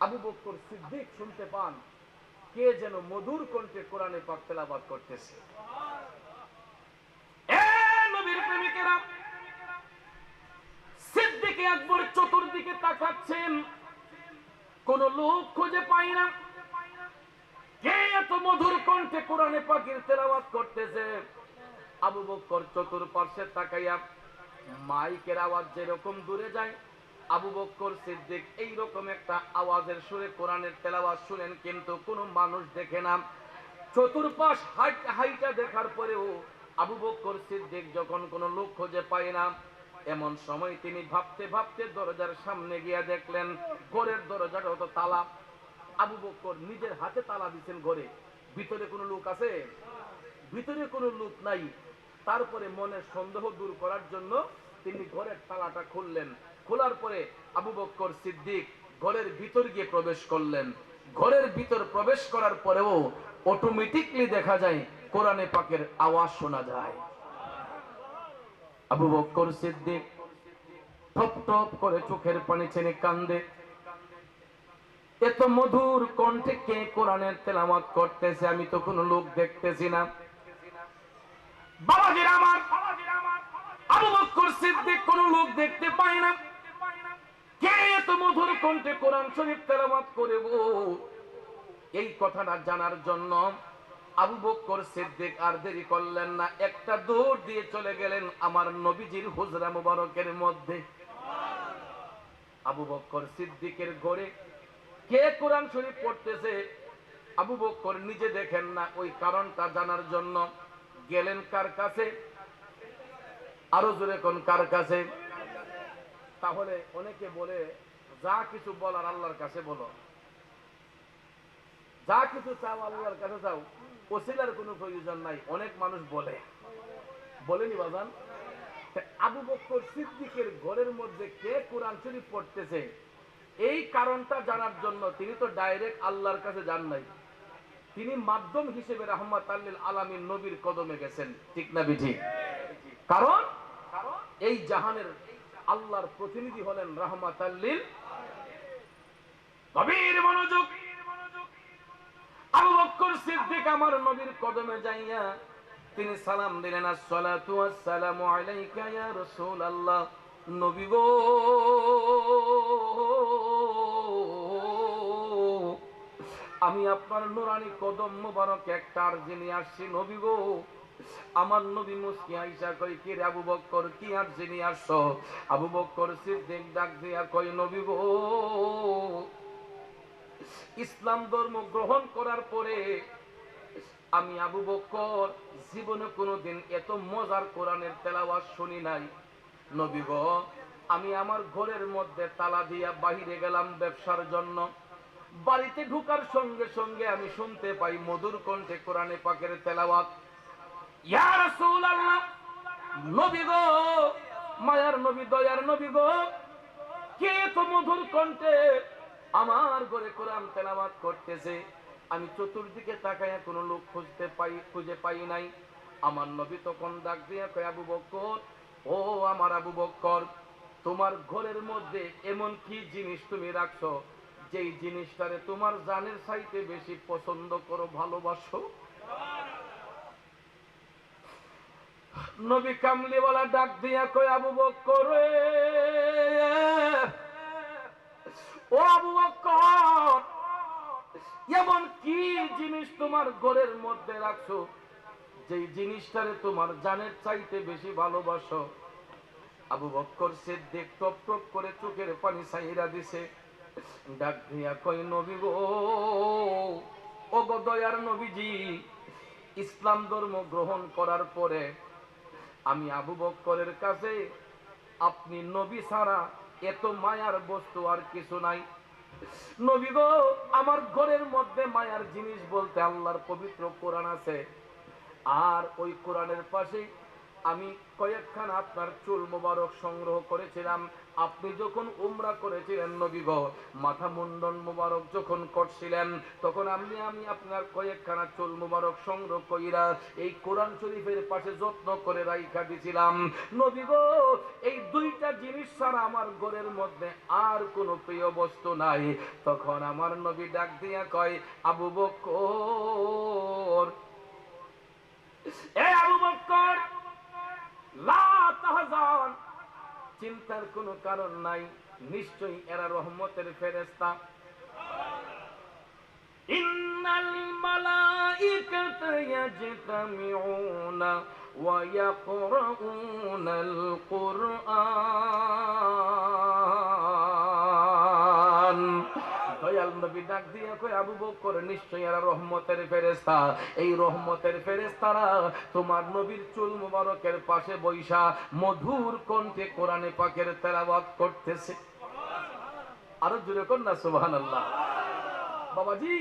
আবু বকর সিদ্দিক শুনতে পান কে যেন মধুর কণ্ঠে কোরআনে পাক তেলাওয়াত করতেছে। নবীর প্রেমিকেরা, সিদ্দিক আকবর চতুর্দিকে তাকাচ্ছেন, কোন লোক খুঁজে পায় না। কে এত মধুর কণ্ঠে কোরআনে পাকের তেলাওয়াত করতেছে? আবু বকর চতুর্পার্শ্বে তাকাইয়া মাইকের আওয়াজ যেরকম দূরে যায়, আবু বকর সিদ্দিক এইরকম একটা আওয়াজের সুরে কোরআনের তেলাওয়াত শুনেন, কিন্তু কোনো মানুষ দেখে না। চতুর্পাশ হাইটা দেখার পরেও আবু বকর সিদ্দিক যখন কোনো লোক খুঁজে পায় না, এমন সময় তিনি ভাবতে ভাবতে দরজার সামনে গিয়া দেখলেন ঘরের দরজাটা তো তালা। আবু বকর নিজের হাতে তালা দিচ্ছেন ঘরে, ভিতরে কোনো লোক আছে? ভিতরে কোনো লোক নাই। তারপরে মনের সন্দেহ দূর করার জন্য তিনি ঘরের তালাটা খুললেন। খোলার পরে আবু বকর সিদ্দিক ঘরের ভিতর গিয়ে প্রবেশ করলেন। ঘরের ভিতর প্রবেশ করার পরেও অটোমেটিকলি দেখা যায় কোরআনে পাকের আওয়াজ শোনা যায়। আবু বকর সিদ্দিক টপ টপ করে চোখের পানি ছেড়ে কান্দে। এত মধুর কণ্ঠে কে কোরআনের তেলাওয়াত করতেছে? আমি তো কোনো লোক দেখতেছি না। বাবাজিরা আমার, আবু বকর সিদ্দিক কোন লোক দেখতে পায় না, কে এত মধুর কণ্ঠে কোরআন শরীফ তেলাওয়াত করে গো। এই কথাটা জানার জন্য আবু বকর সিদ্দিক আর দেরি করলেন না, একটা দৌড় দিয়ে চলে গেলেন আমার নবীজির হুজরা মুবারকের মধ্যে। আবু বকর সিদ্দিকের ঘরে কে কোরআন শরীফ পড়তেছে আবু বকর নিজে দেখেন না, ওই কারণটা জানার জন্য গেলেন কার কাছে? আরো জোরে কোন কার কাছে? তাহলে অনেকে বলে যা কিছু বলার আল্লাহর কাছে বলো, যা কিছু চাও আল্লাহর কাছে চাও, ওসিলার কোনো প্রয়োজন নাই। অনেক মানুষ বলেনি বাজান। আবু বকর সিদ্দিকের ঘরের মধ্যে কে কোরআন শরীফ পড়তেছে এই কারণটা জানার জন্য তিনি তো ডাইরেক্ট আল্লাহর কাছে যান নাই, তিনি মাধ্যম হিসেবে রাহমাতাল লিল আলামিন নবীর কদমে গেছেন। ঠিক না বিঠিক? কারণ এই জাহানের আল্লাহর প্রতিনিধি হলেন রাহমাতাল লিল। গভীর মনোযোগ। আবু বকর সিদ্দিক আমার নবীর কদমে যাইয়া তিনি সালাম দিলেন, আসসালাতু ওয়াসসালামু আলাইকা ইয়া রাসূলুল্লাহ। নবী গো, আমি আপনার নুরানি কদম মুবারক একটা আরজি নিয়ে আসছি নবী গো। আমার নবী মুস্কি আইসা কই, কি রে আবু বকর, কি আরজি নিয়ে আসছো? আবু বকর সিদ্দিক ডাক দিয়া কই, নবী গো, ইসলাম ধর্ম গ্রহণ করার পরে আমি আবু বকর জীবনে কোনোদিন এত মজার কোরআনের তেলাওয়াত শুনি নাই। নবী গো, আমি আমার ঘরের মধ্যে তালা দিয়া বাহিরে গেলাম ব্যবসার জন্য, বাড়িতে ঢুকার সঙ্গে সঙ্গে আমি শুনতে পাই মধুর কণ্ঠে কোরআনে পাকের তেলাওয়াত। ইয়া রাসূলুল্লাহ, নবী গো, মায়ার নবী, দয়ার নবী গো, কে তো মধুর কণ্ঠে আমার ঘরে কোরআন তেলাওয়াত করতেছে? আমি চতুর্দিকে তাকায়া কোনো লোক খুঁজে পাই নাই। আমার নবী তখন ডাক দিয়া কয়, আবু বকর, ও আমার আবু বকর, তোমার ঘরের মধ্যে এমন কি জিনিস তুমি রাখছো যেই জিনিসটারে তোমার জানের চাইতে বেশি পছন্দ করো, ভালোবাসো? নবী কামলিওয়ালা ডাক দিয়া কয়, আবু বকর, ও আবু বকর, এমন কি জিনিস তোমার ঘরের মধ্যে রাখছো যেই জিনিসটারে তোমার জানের চাইতে বেশি ভালোবাসো? আবু বকর সিদ্দিক টপ টপ করে চোখের পানি ছাইরা দিছে, ডাক দিয়া কই, নবী গো, ও গো দয়ার নবীজি, ইসলাম ধর্ম গ্রহণ করার পরে আমি আবু বকরের কাছে আপনি নবী ছাড়া এত মায়ার বস্তু আর কিছু নাই। নবী গো, আমার ঘরের মধ্যে মায়ার জিনিস বলতে আল্লাহর পবিত্র কোরআন আছে, আর ওই কোরআনের পাশে আমি কয়েকখানা আপনার চুল মোবারক সংগ্রহ করেছিলাম। আপনি যখন উমরা করেছিলেন নবী গো, মাথা মুন্ডন মোবারক যখন করছিলেন, তখন আমি আপনার কয়েকখানা চুল মোবারক সংগ্রহ কইরা এই কোরআন শরীফের পাশে যত্ন করে রাইখা দিছিলাম। নবী গো, এই দুইটা জিনিস ছাড়া আমার ঘরের মধ্যে আর কোনো প্রিয় বস্তু নাই। তখন আমার নবী ডাক দিয়া কয়, আবু বকর, এ আবু বকর, লা তাহজান, চিন্তার কোনো কারণ নাই, নিশ্চয়ই এরা রহমতের ফেরেশতা। ইন্নাল মালাইকাতা ইয়াজতামিউনা ওয়া ইয়াকরাউনাল কুরআন। দয়াল নবী ডাক দিয়ে কয়, আবু বকর, নিশ্চয়ই এরা রহমতের ফেরেশতা। এই রহমতের ফেরেশতারা তোমার নবীর চুল মুবারকের পাশে বৈশা মধুর কণ্ঠে কোরআনে পাকের তেলাওয়াত করতেছে। আরো জোরে কর না সুবহানাল্লাহ। বাবাজি,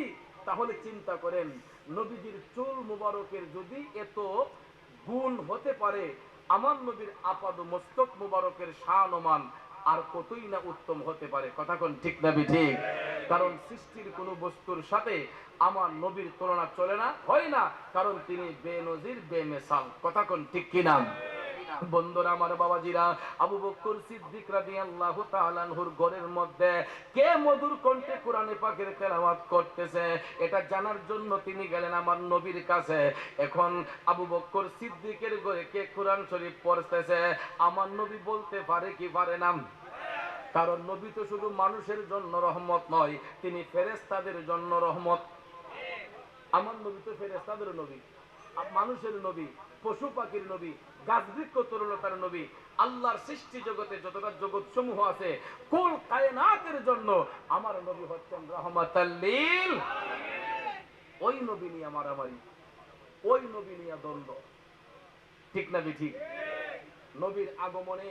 তাহলে চিন্তা করেন, নবীজির চুল মুবারকের যদি এত গুণ হতে পারে, আমার নবীর আপাদ মস্তক মুবারকের শান ও মান আর কতই না উত্তম হতে পারে। কথা কোন ঠিক না ঠিক? কারণ সৃষ্টির কোন বস্তুর সাথে আমার নবীর তুলনা চলে না, হয় না, কারণ তিনি বেনজির বেমিসাল। কথা কোন ঠিক কি নাম? বন্ধুরা আমার, বাবাজিরা, আবু বকর সিদ্দিক রাদিয়াল্লাহু তাআলা আনহুর ঘরের মধ্যে কে মধুর কণ্ঠে কোরআনে পাকের তেলাওয়াত করতেছে এটা জানার জন্য তিনি গেলেন আমার নবীর কাছে। এখন আবু বকর সিদ্দিকের ঘরে কে কোরআন শরীফ পড়তেছে আমার নবী বলতে পারে কি পারে না? কারণ নবী তো শুধু মানুষের জন্য রহমত নয়, তিনি ফেরেশতাদের জন্য রহমত। আমার নবী তো ফেরেশতাদের নবী, মানুষের নবী, পশু পাখির নবী, গাছ বৃক্ষ তরুলতার নবী, আল্লাহর সৃষ্টি জগতে যতটা জগৎ সমূহ আছে কুল কায়নাতের জন্য আমার নবী হচ্ছেন রাহমাতাল লিল। ওই নবী নিয়ে মারামারি, ওই নবী নিয়ে দ্বন্দ্ব, ঠিক না ঠিক? নবীর আগমনে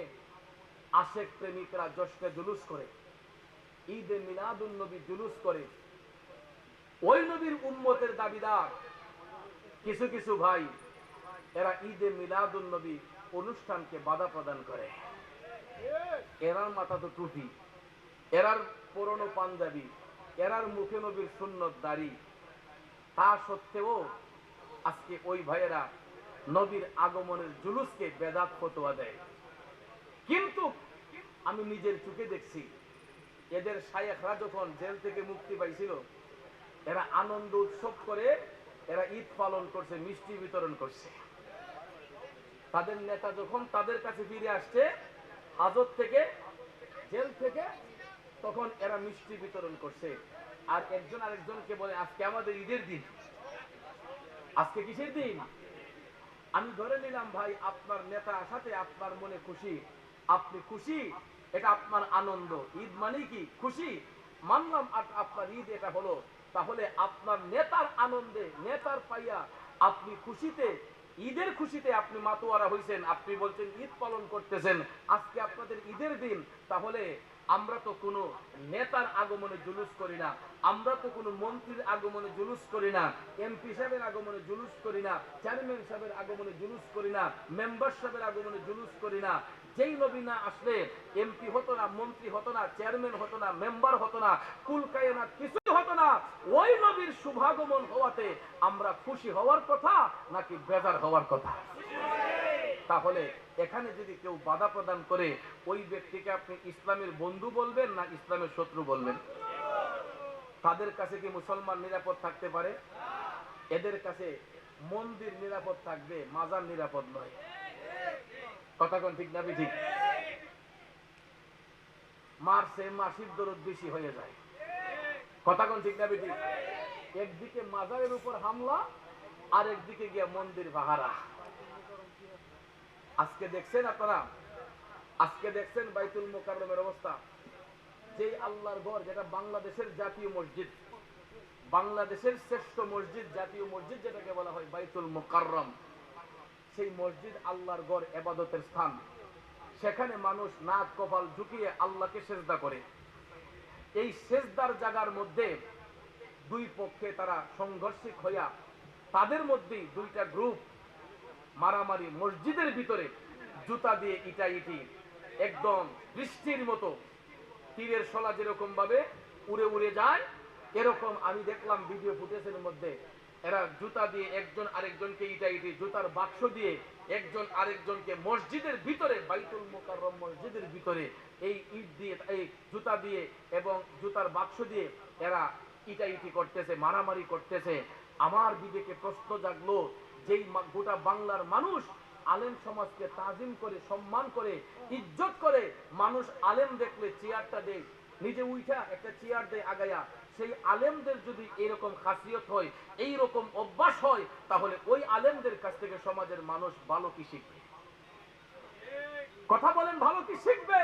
আশেক প্রেমিকরা জশ্নে জুলুস করে, ঈদে মিলাদুন নবী জুলুস করে। ওই নবীর উম্মতের দাবিদার কিছু কিছু ভাই, এরা ঈদে মিলাদুন নবী অনুষ্ঠানকে বাধা প্রদান করে। এরার মাথা তো টুপি, এরার পুরনো পাঞ্জাবি, এরার মুখে নবীর সুন্নত দাড়ি, তা সত্ত্বেও আজকে ওই ভাইয়েরা নবীর আগমনের জুলুসকে বেদাত ফতোয়া দেয়। কিন্তু আমি নিজের চোখে দেখছি এদের শায়েখরা যখন জেল থেকে মুক্তি পাইছিল এরা আনন্দ উৎসব করে, এরা ঈদ পালন করছে, মিষ্টি বিতরণ করছে। তাদের নেতা যখন তাদের কাছে ফিরে আসছে হাজত থেকে, জেল থেকে, তখন এরা মিষ্টি বিতরণ করছে। আর একজন আরেকজনকে বলে আজকে আমাদের ঈদের দিন। আজকে কিসের দিন? আমি ধরে নিলাম ভাই আপনার নেতা আসাতে আপনার মনে খুশি, আপনি খুশি, এটা আপনার আনন্দ। ঈদ মানে কি? খুশি। মানলাম আপনার ঈদ এটা হলো, তাহলে আপনার নেতার আনন্দে, নেতার পাইয়া আপনি খুশিতে, ঈদের খুশিতে আপনি মাতোয়ারা হইছেন, আপনি বলছেন ঈদ পালন করতেছেন, আজকে আপনাদের ঈদের দিন। তাহলে আমরা তো কোনো নেতার আগমনে জুলুস করি না, আমরা তো কোনো মন্ত্রীর আগমনে জুলুস করি না, এমপি সাহেবের আগমনে জুলুস করি না, চেয়ারম্যান সাহেবের আগমনে জুলুস করি না, মেম্বার সাহেবের আগমনে জুলুস করি না। যেই নবী না আসলে এমপি হতো না, মন্ত্রী হতো না, চেয়ারম্যান হতো না, মেম্বার হতো না, কুল কায়নাত কিছুই হতো না। ওই নবীর শুভাগমন হওয়াতে আমরা খুশি হওয়ার কথা নাকি বেজার হওয়ার কথা? তাহলে এখানে যদি কেউ বাধা প্রদান করে ওই ব্যক্তিকে আপনি ইসলামের বন্ধু বলবেন না ইসলামের শত্রু বলবেন? তাদের কাছে কি মুসলমান নিরাপদ থাকতে পারে? এদের কাছে মন্দির নিরাপদ থাকবে, মাজার নিরাপদ নয়। কথা কোন ঠিক না ঠিক? মারছে মাসির দরদ বেশি হয়ে যায়। কথা কোন ঠিক না ঠিক? একদিকে মাজারের উপর হামলা আর একদিকে গিয়া মন্দির পাহারা। আজকে দেখছেন আপনারা, আজকে দেখছেন বাইতুল মুকাররমের অবস্থা। যে আল্লাহর ঘর, যেটা বাংলাদেশের জাতীয় মসজিদ, বাংলাদেশের শ্রেষ্ঠ মসজিদ, জাতীয় মসজিদ যেটাকে বলা হয় বাইতুল মুকাররম, সেই মসজিদ আল্লাহর ঘর, ইবাদতের স্থান। সেখানে মানুষ নাক কপাল ঝুঁকিয়ে আল্লাহকে সেজদা করে। এই সেজদার জায়গার মধ্যে দুই পক্ষে তারা সংঘর্ষিক হইয়া, তাদের মধ্যেই দুইটা গ্রুপ মারামারি, মসজিদের ভিতরে জুতা দিয়ে ইটাইটি, একদম বৃষ্টির মতো তীরের শলা যেরকম ভাবে উড়ে উড়ে যায়, এরকম আমি দেখলাম ভিডিও ফুটেজের মধ্যে। এরা জুতা দিয়ে একজন আরেকজনকে ইটাইটি, জুতার বাক্স দিয়ে একজন আরেকজনকে মসজিদের ভিতরে, বাইতুল মুকাররম মসজিদের ভিতরে এই ইট দিয়ে, এই জুতা দিয়ে এবং জুতার বাক্স দিয়ে এরা ইটাইটি করতেছে, মারামারি করতেছে। আমার বিবেকে প্রশ্ন জাগলো, যেই গোটা বাংলার মানুষ আলেম সমাজকে তাজিম করে, সম্মান করে, ইজ্জত করে, মানুষ আলেম দেখলে চেয়ারটা দেয়, নিজে উঠা একটা চেয়ার দেয় আগায়া, সেই আলেমদের যদি এরকম খাসিয়ত হয়, এই রকম অভ্যাস হয়, তাহলে ওই আলেমদের কাছ থেকে সমাজের মানুষ ভালো কি শিখবে? কথা বলেন, ভালো কি শিখবে?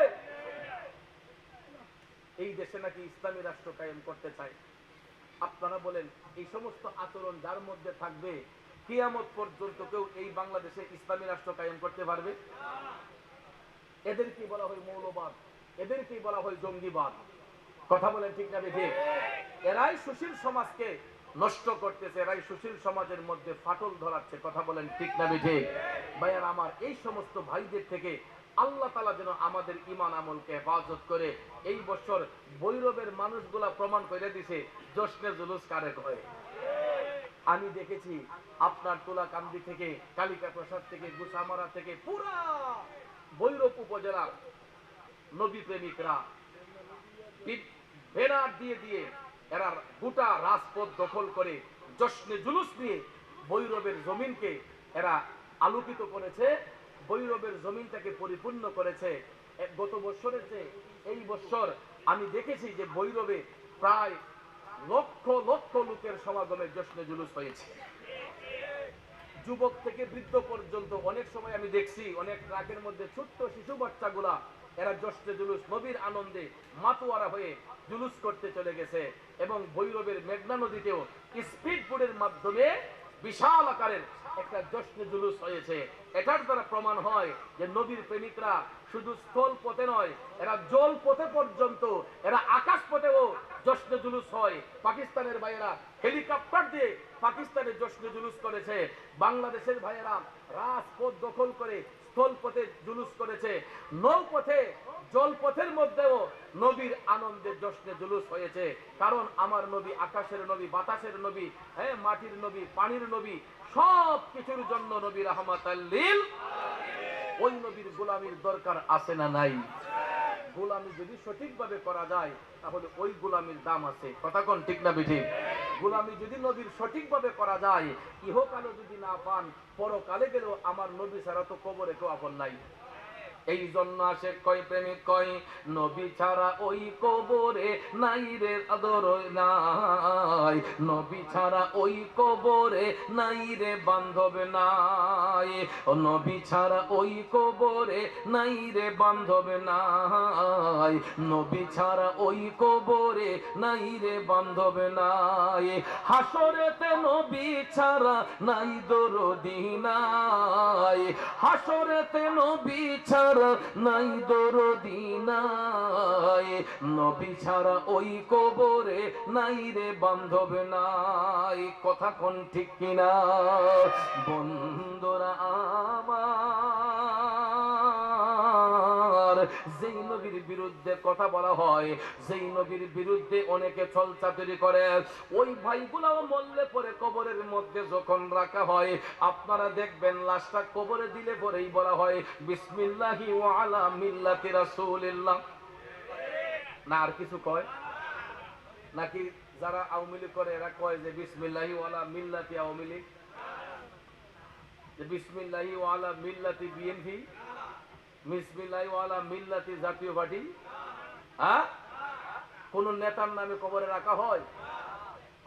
এই দেশে নাকি ইসলামী রাষ্ট্র কায়েম করতে চায়। আপনারা বলেন এই সমস্ত আচরণ যার মধ্যে থাকবে, কিয়ামত পর্যন্ত কেউ এই বাংলাদেশে ইসলামী রাষ্ট্র কায়েম করতে পারবে? এদেরকে বলা হয় মৌলবাদ, এদেরকে বলা হয় জঙ্গিবাদ। কথা বলেন ঠিক না ঠিক? এরাই সুশীল সমাজকে নষ্ট করতেছে, এরাই সুশীল সমাজের মধ্যে ফাটল ধরাচ্ছে। কথা বলেন ঠিক না ঠিক? ভাইয়ার আমার, এই সমস্ত ভাইদের থেকে আল্লাহ তাআলা যেন আমাদের ঈমান আমলকে হেফাজত করে। এই বছর ভৈরবের মানুষগুলা প্রমাণ করে দিছে জশ্নে জুলুস কারে হয়। আমি দেখেছি আপনার তোলাকান্দি থেকে, কালিকা প্রসাদ থেকে, গুসামারা থেকে পুরা ভৈরব উপজেলার নবী প্রেমিকরা ব্যানার দিয়ে দিয়ে এরা গোটা রাজপথ দখল করে জশ্নে জুলুস নিয়ে ভৈরবের জমিনকে এরা আলোকিত করেছে, ভৈরবের জমিনটাকে পরিপূর্ণ করেছে। গত বছরের চেয়ে এই বছর আমি দেখেছি যে ভৈরবে প্রায় লক্ষ লক্ষ লোকের সমাগমে জশ্নে জুলুস হয়েছে। যুবক থেকে বৃদ্ধ পর্যন্ত অনেক সময় আমি দেখছি অনেক ট্রাকের মধ্যে ছোট্ট শিশু বাচ্চাগুলা এরা জশ্নে জুলুস নবীর আনন্দে মাতোয়ারা হয়ে জুলুস করতে চলে গেছে। এবং ভৈরবের মেঘনা নদীতেও স্পিড বোটের মাধ্যমে বিশাল আকারের একটা জশ্নে জুলুস হয়েছে। এটার দ্বারা প্রমাণ হয় যে নবীর প্রেমিকরা শুধু স্থল পথে নয়, এরা জল পথে পর্যন্ত, এরা আকাশ পথেও জশ্নে জুলুস হয়। পাকিস্তানের ভাইয়েরা হেলিকপ্টার দিয়ে পাকিস্তানের জশ্নে জুলুস করেছে, বাংলাদেশের ভাইয়েরা রাজপথ দখল করে স্থল পথে জুলুস করেছে, নৌপথে জলপথের মধ্যেও নবীর আনন্দের জশ্নে জুলুস হয়েছে। কারণ আমার নবী আকাশের নবী, বাতাসের নবী, হ্যাঁ, মাটির নবী, পানির নবী, সব কিছুর জন্য নবী রাহমাতাল লিল। ওই নবীর গোলামির দরকার আছে না নাই? গোলামি যদি সঠিকভাবে করা যায় তাহলে ওই গোলামির দাম আছে। কথা কোন ঠিক না বেঠিক? গোলামি যদি নবীর সঠিকভাবে করা যায়, ইহকালে যদি না পান, পরকালে গেলেও আমার নবী ছাড়া তো কবরে কেউ আপন নাই। এই জন্য আসে কয় প্রেমিক কয়, নবী ছাড়া ওই কবরে নাই রে আদর নাই, নবী ছাড়া ওই কবরে নাই রে বান্ধব নাই, নবী ছাড়া ওই কবরে নাই রে বান্ধব নাই, নবী ছাড়া ওই কবরে নাই রে বান্ধব নাই, হাসরেতে নবী ছাড়া নাই দরদি নাই, হাসরেতে নবী ছাড়া নাই দরদি নাই, নবী ছাড়া ওই কবরে নাই রে বান্ধব নাই। কথা কোন ঠিক কিনা বন্ধুরা আমার? যেই নবীর বিরুদ্ধে কথা বলা হয়, যেই নবীর বিরুদ্ধে অনেকে ছলচাতুরি করে, ওই ভাইগুলাও মরলে পরে কবরের মধ্যে যখন রাখা হয়, আপনারা দেখবেন লাশটা কবরে দিলে পরেই বলা হয় বিসমিল্লাহি ওয়া আলা মিল্লাতি রাসূলিল্লাহ। না আর কিছু কয় নাকি? যারা আওয়ামী লীগ করে এরা কয় যে বিসমিল্লাহি ওয়া আলা মিল্লাতি আওয়ামী লীগ, যে বিসমিল্লাহি ওয়া আলা মিল্লাতি বিএনপি, বিসমিল্লাহি ওয়া আলা মিল্লাতি জাতীয় পার্টি। হ্যাঁ, কোন নেতার নামে কবরে রাখা হয়?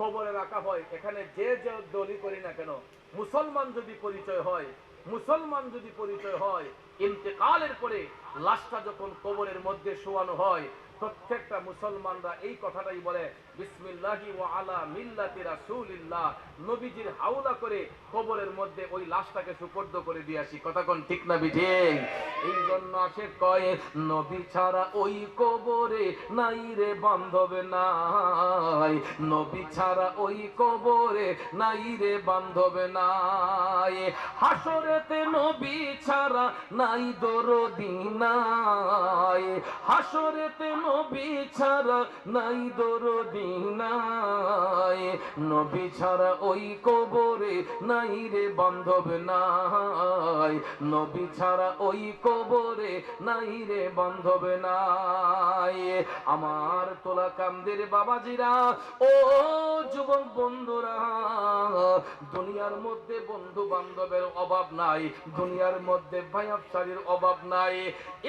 কবরে রাখা হয়। এখানে যে যে দলই করি না কেন, মুসলমান যদি পরিচয় হয়, মুসলমান যদি পরিচয় হয়, ইন্তেকালের পরে লাশটা যখন কবরের মধ্যে শোয়ানো হয়, প্রত্যেকটা মুসলমানরা এই কথাটাই বলে বিসমিল্লাহি ওয়া আলা মিল্লাতি রাসূলিল্লাহ, নবীজির হাওলা করে কবরের মধ্যে ওই লাশটাকে সুপর্দ করে দিয়ে আসি। কথা কোন ঠিক না বিঠিক? এই জন্য আসে কয়, নবী ছাড়া ওই কবরে নাই রে বান্ধব নাই, নবী ছাড়া ওই কবরে নাই রে বান্ধব নাই, হাসরেতে নবী ছাড়া নাই দরদি নাই, হাসরেতে নবী ছাড়া নাই দরদি নাই, নবী ছাড়া ওই কবরে নাই রে বান্ধব নাই, নবী ছাড়া ওই কবরে নাই রে বান্ধব নাই। আমার তোলা কামদের বাবাজিরা, ও যুবক বন্ধুরা, দুনিয়ার মধ্যে বন্ধু বান্ধবের অভাব নাই, দুনিয়ার মধ্যে ভাইয়াফসারির অভাব নাই।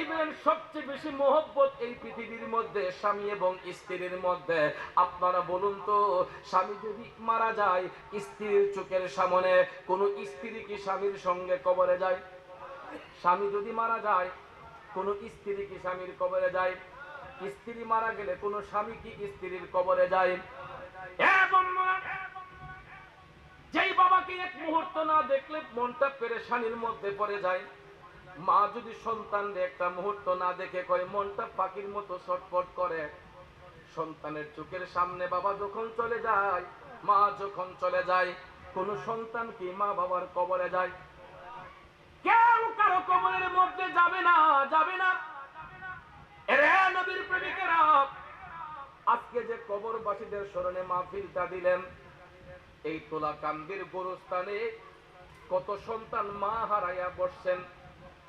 ইভেন সবচেয়ে বেশি মহব্বত এই পৃথিবীর মধ্যে স্বামী এবং স্ত্রীর মধ্যে। আপনারা বলুন তো, স্বামী যদি মারা যায়, স্ত্রীর চোখের সামনে কোন স্ত্রী কি স্বামীর সঙ্গে কবরে যায়? স্বামী যদি মারা যায়, কোন স্ত্রী কি স্বামীর কবরে যায়? স্ত্রী মারা গেলে কোন স্বামী কি স্ত্রীর কবরে যায়? যেই বাবাকে এক মুহূর্ত না দেখলে মনটা পেরেশানির মধ্যে পড়ে যায়, মা যদি সন্তানকে একটা মুহূর্ত না দেখে কয় মনটা পাখির মতো ছটফট করে। সন্তানের চোখের সামনে বাবা যখন চলে যায়, মা যখন চলে যায়, কোন সন্তান কি মা বাবার কবরে যায়? কেউ কারো কবরের মধ্যে যাবে না, যাবে না। এরে নবীর প্রেমিকেরা, আজকে যে কবরবাসীদের স্মরণে মাহফিলটা দিলেন, এই তোলা কান্দির গোরস্থানে কত সন্তান মা হারাইয়া বসছেন,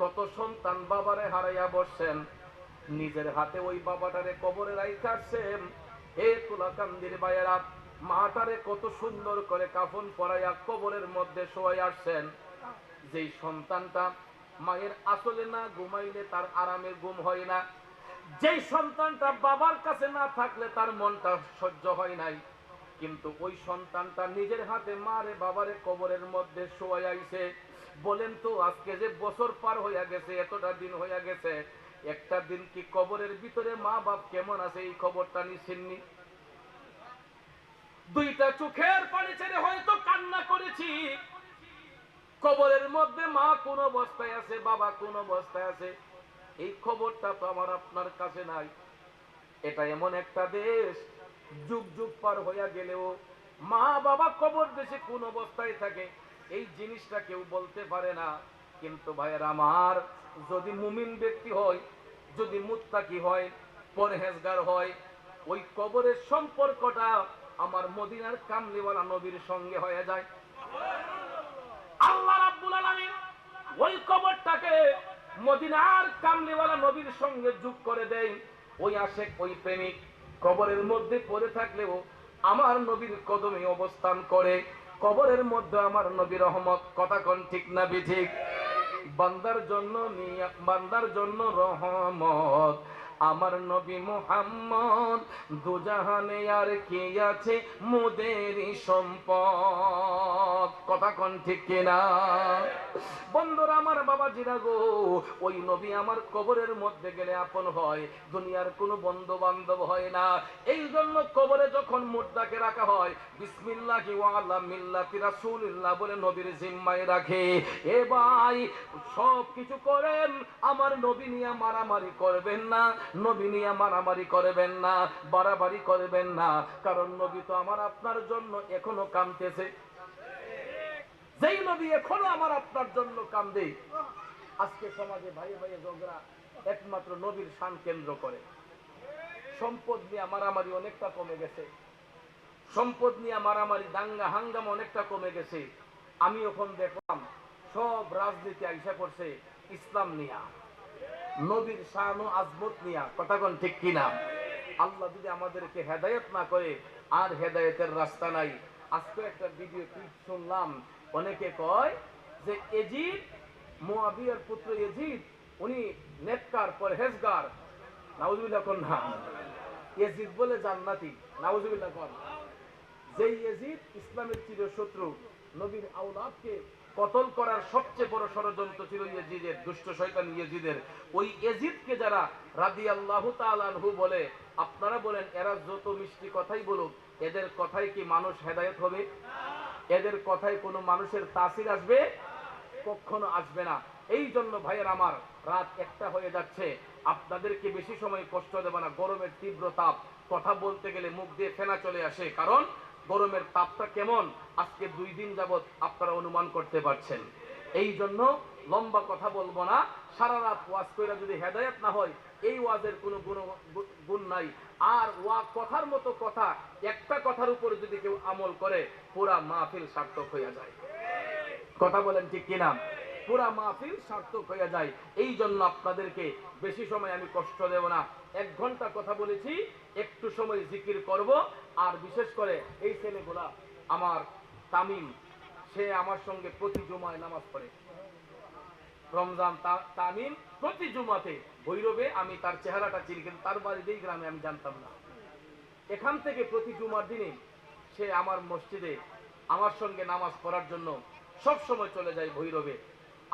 কত সন্তান বাবারে হারাইয়া বসছেন, নিজের হাতে ওই বাবাটারে কবরে রাইখা আসছেন। এ তুলাকান্দির ভাইয়েরা, মাটারে কত সুন্দর করে কাফন পরাইয়া কবরের মধ্যে শোয়াই আসছেন। যেই সন্তানটা মায়ের আসলে না ঘুমাইলে তার আরামে ঘুম হয় না, যেই সন্তানটা বাবার কাছে না থাকলে তার মনটা সহ্য হয় নাই, কিন্তু ওই সন্তানটা নিজের হাতে মারে বাবারে কবরের মধ্যে শোয়াই আইছে। বলেন তো আজকে যে বছর পার হইয়া গেছে, এতটা দিন হইয়া গেছে, একটা দিন কি কবরের ভিতরে মা বাপ কেমন আছে এই খবরটা নিছেননি? দুইটা চোখের পানি ছেড়ে হয়তো কান্না করেছি, কবরের মধ্যে মা কোন অবস্থায় আছে, বাবা কোন অবস্থায় আছে, এই খবরটা তো আমার আপনার কাছে নাই। এটা এমন একটা দেশ, যুগ যুগ পার হইয়া গেলেও মা বাবা কবর দেশে কোন অবস্থায় থাকে এই জিনিসটা কেউ বলতে পারে না। কিন্তু ভাইয়ের আমার, যদি মুমিন ব্যক্তি হয়, যদি মুত্তাকি হয়, পরহেজগার হয়, ওই কবরের সম্পর্কটা আমার মদিনার কামলিওয়ালা নবীর সঙ্গে হয়ে যায়। আল্লাহ রাব্বুল আলামিন ওই কবরটাকে মদিনার কামলিওয়ালা নবীর সঙ্গে যোগ করে দেয়। ওই আশেক, ওই প্রেমিক কবরের মধ্যে পড়ে থাকলেও আমার নবীর কদমে অবস্থান করে। কবরের মধ্যে আমার নবী রহমত। কথা কোন ঠিক না বিঠিক? বান্দার জন্য রহমত আমার নবী মুহাম্মদ, দুজাহানে আর কি আছে মোদেরই সম্পদ। কথা কোন ঠিক কিনা? বন্ধুরা আমার, বাবাজিরা গো, ওই নবী আমার কবরের মধ্যে গেলে আপন হয়, দুনিয়ার কোনো বন্ধু বান্ধব হয় না। এই জন্য কবরে যখন মুর্দাকে রাখা হয়, বিসমিল্লাহি ওয়া আলা মিল্লাতি রাসূলিল্লাহ বলে নবীর জিম্মায় রাখে। এ ভাই, সব কিছু করেন, আমার নবী নিয়ে মারামারি করবেন না, নবী নিয়ে মারামারি করবেন না, বাড়াবাড়ি করবেন না, কারণ নবী তো আমার আপনার জন্য এখনো কাঁদতেছে। যেই নবী এখনো আমার আপনার জন্য কান্দে। আজকে সমাজে ভাইয়ে ভাইয়ে ঝগড়া একমাত্র নবীর শান কেন্দ্র করে। সম্পদ নিয়ে মারামারি অনেকটা কমে গেছে, সম্পদ নিয়ে মারামারি দাঙ্গা হাঙ্গামা অনেকটা কমে গেছে। আমি এখন দেখলাম সব রাজনীতি আইসা করছে ইসলাম নিয়া, নবীর শান ও আজমত নিয়া। কথা কোন ঠিক কিনা? আল্লাহ যদি আমাদেরকে হেদায়েত না করে, আর হেদায়েতের রাস্তা নাই। আজকে একটা ভিডিও ক্লিপ শুনলাম, অনেকে কয় যে এজিদ, মুয়াবিয়ার পুত্র এজিদ, উনি নেককার পরহেজগার। নাউজুবিল্লাহ কোন না? এজিদ বলে জান্নাতি। নাউজুবিল্লাহ কোন? যেই এজিদ ইসলামের চিরশত্রু, নবীর আওলাদকে কতল করার সবচেয়ে বড় ষড়যন্ত্র ছিল ইয়েজিদের, দুষ্ট শয়তান ইয়েজিদের। ওই এজিদকে যারা রাদিয়াল্লাহু তাআলা আনহু বলে, আপনারা বলেন এরা যত মিষ্টি কথাই বলুক, এদের কথাই কি মানুষ হেদায়েত হবে? এদের কথায় কোনো মানুষের তাসির আসবে? কখনো আসবে না। এই জন্য ভাইয়ের আমার, রাত 1টা হয়ে যাচ্ছে, আপনাদেরকে বেশি সময় কষ্ট দেব না। গরমের তীব্র তাপ, কথা বলতে গেলে মুখ দিয়ে ফেনা চলে আসে, কারণ গরমের তাপটা কেমন আজকে 2 দিন যাবত আপনারা অনুমান করতে পারছেন। এই জন্য লম্বা কথা বলবো না। সারা রাত ওয়াজ কইরা যদি হেদায়েত না হয়, এই ওয়াজের কোনো গুণ নাই। আর কথার মতো কথা, একটা কথার উপরে যদি কেউ আমল করে, পুরা মাহফিল সার্থক হয়ে যায়। কথা বলেন ঠিক কিনা? পুরা মাহফিল সার্থক হয়ে যায়। এই জন্য আপনাদেরকে বেশি সময় আমি কষ্ট দেব না। 1 ঘন্টা কথা বলেছি, একটু সময় জিকির করব। আর বিশেষ করে এই ছেলেগুলা, আমার তামিম, সে আমার সঙ্গে প্রতি জুমায় নামাজ পড়ে। রমজান তামিম প্রতি জুমাতে ভৈরবে, আমি তার চেহারাটা চিনি, কিন্তু তার বাড়ি যেই গ্রামে আমি জানতাম না। এখান থেকে প্রতি জুমার দিনে সে আমার মসজিদে আমার সঙ্গে নামাজ পড়ার জন্য সব সময় চলে যায় ভৈরবে।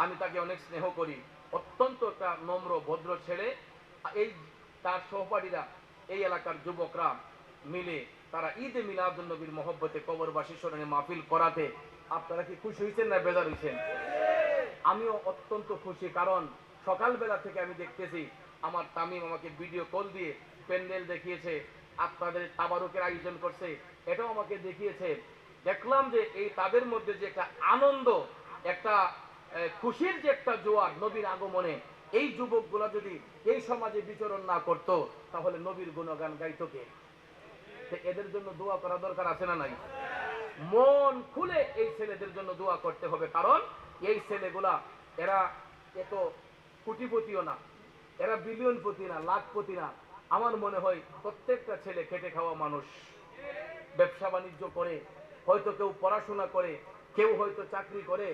আমি তাকে অনেক স্নেহ করি, অত্যন্ত একটা নম্র ভদ্র ছেলে। এই তার সহপাঠীরা, এই এলাকার যুবকরা মিলে তারা ঈদে মিলাদুন নবীর মহব্বতে কবরবাসী স্মরণে মাহফিল করাতে আপনারা কি খুশি হয়েছেন না বেজার হয়েছেন? আমিও অত্যন্ত খুশি, কারণ সকালবেলা থেকে আমি দেখতেছি আমার তামিম আমাকে ভিডিও কল দিয়ে প্যান্ডেল দেখিয়েছে, আপনাদের তাবারুকের আয়োজন করছে, এটাও আমাকে দেখিয়েছে। দেখলাম যে এই তাদের মধ্যে যে একটা আনন্দ, একটা খুশির যে একটা জোয়ার নবীর আগমনে, এই যুবকগুলা যদি এই সমাজে বিচরণ না করত, তাহলে নবীর গুণগান গাইতো কে? এদের জন্য দোয়া করা দরকার আছে না নাই? মন খুলে এই ছেলেদের জন্য দোয়া করতে হবে, কারণ এই ছেলেগুলা এরা এত কোটিপতিও না, এরা বিলিয়নপতি না, লাখপতি না। আমার মনে হয় প্রত্যেকটা ছেলে খেটে খাওয়া মানুষ, ব্যবসা বাণিজ্য করে, হয়তো কেউ পড়াশোনা করে, কেউ হয়তো চাকরি করে।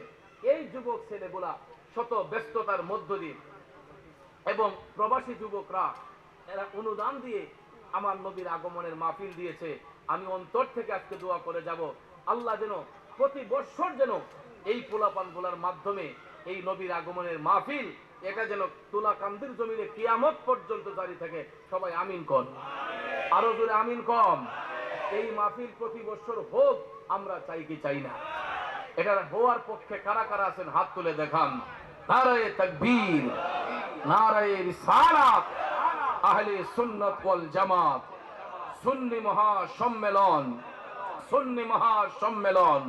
এই যুবক ছেলেগুলা শত ব্যস্ততার মধ্য দিয়ে এবং প্রবাসী যুবকরা এরা অনুদান দিয়ে আমার নবীর আগমনের মাহফিল দিয়েছে। আমি অন্তর থেকে আজকে দোয়া করে যাব, আল্লাহ যেন প্রতি বছর যেন এই পোলাপানগুলার মাধ্যমে এই নবীর আগমনের মাহফিল এটা যেন তুলাকান্দির জমিনে কিয়ামত পর্যন্ত জারি থাকে। সবাই আমিন কর, আরো জোরে আমিন কম। এই মাহফিল প্রতি বছর হোক, আমরা চাই কি চাই না? এটা হওয়ার পক্ষে কারা কারা আছেন হাত তুলে দেখান। নারায়ে তাকবীর, নারায়ে রিসালাত, আহলে সুন্নাত ওয়াল জামাত, সুন্নি মহাসম্মেলন, সুন্নি মহাসম্মেলন।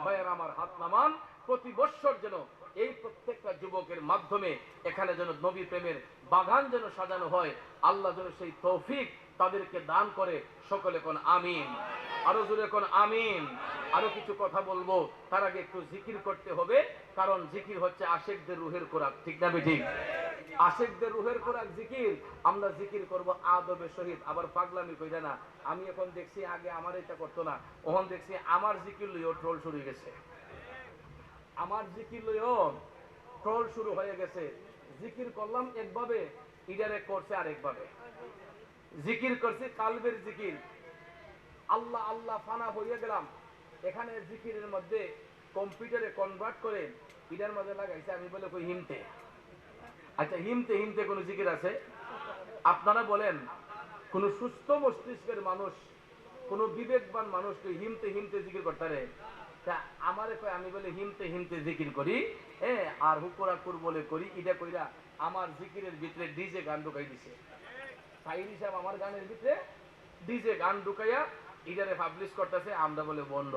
ভাইয়ের আমার হাত নামান। প্রতি বছর যেন এই প্রত্যেকটা যুবকের মাধ্যমে এখানে যেন নবী প্রেমের বাগান যেন সাজানো হয়। আল্লাহ যেন সেই তৌফিক তাদেরকে দান করে। সকলে কোন আমিন, আরো জোরে কোন আমিন। আরো কিছু কথা বলবো, তার আগে একটু জিকির করতে হবে, কারণ জিকির হচ্ছে আশেকদের রুহের খোরাক, ঠিক না ঠিক? আশেকদের রুহের খোরাক জিকির। আমরা জিকির করব আদবের সহিত, আবার পাগলামি কইরা না। আমি এখন দেখছি আগে আমার এটা করতো না, এখন দেখছি আমার জিকির লইও ট্রোল শুরু হয়ে গেছে। আমার জিকির লইও ট্রোল শুরু হয়ে গেছে। জিকির করলাম একভাবে, ইডারে করছে আরেকভাবে। জিকির করছি কালবের জিকির, আল্লাহ আল্লাহ ফানা হয়ে গেলাম। এখানে জিকিরের মধ্যে কম্পিউটারে কনভার্ট করে ইডার মধ্যে লাগাইছে, আমি বলে কই হিমতে। আচ্ছা, হিমতে হিমতে কোন জিকির আছে? আপনারা বলেন, কোন সুস্থ মস্তিষ্কের মানুষ, কোন বিবেকবান মানুষ কি হিমতে হিমতে জিকির করতে পারে? তা আমারে কয়, আমি বলে হিমতে হিমতে জিকির করি, আর হুকুরাকুর বলে করি। ইটা কইরা আমার জিকিরের ভিতরে ডিজে গান ঢুকাই দিছে। সাইদ হিসাব আমার গানের ভিতরে ডিজে গান ঢুকাইয়া ইটারে পাবলিশ করতেছে, আমরা বলে বন্ধ।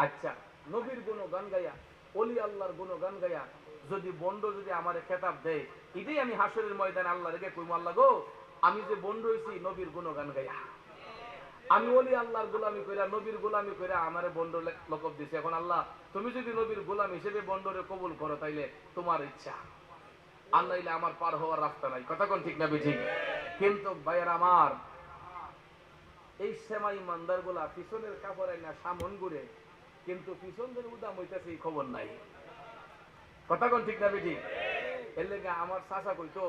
আচ্ছা, নবীর গুণ গান গাইয়া, অলি আল্লাহর গুণ গান গাইয়া যদি বন্ড যদি আমারে খেতাব দেয়, এটাই আমি হাসরের ময়দানে আল্লাহ রেখে কইম, আল্লাহ গো, আমি যে বন্ড হইছি নবীর গুণ গান গাইয়া, আমি ওলি আল্লাহর গোলামি কইরা, নবীর গোলামি কইরা আমারে বন্ড লকব দিছে। এখন আল্লাহ, তুমি যদি নবীর গোলাম হিসেবে বন্ডরে কবুল করো, তাইলে তোমার ইচ্ছা, আর নাইলে আমার পার হওয়ার রাস্তা নাই। কথা কোন ঠিক না বেঠিক? কিন্তু ভাইয়ের আমার, এই সেমাই ইমানদার গুলা পিছনের কাপড় না সামন ঘুরে, কিন্তু পিছন ধরে উদাম হইতেছে এই খবর নাই। কথা কোন ঠিক না বেঠিক? এর লেগে আমার চাচা কইতো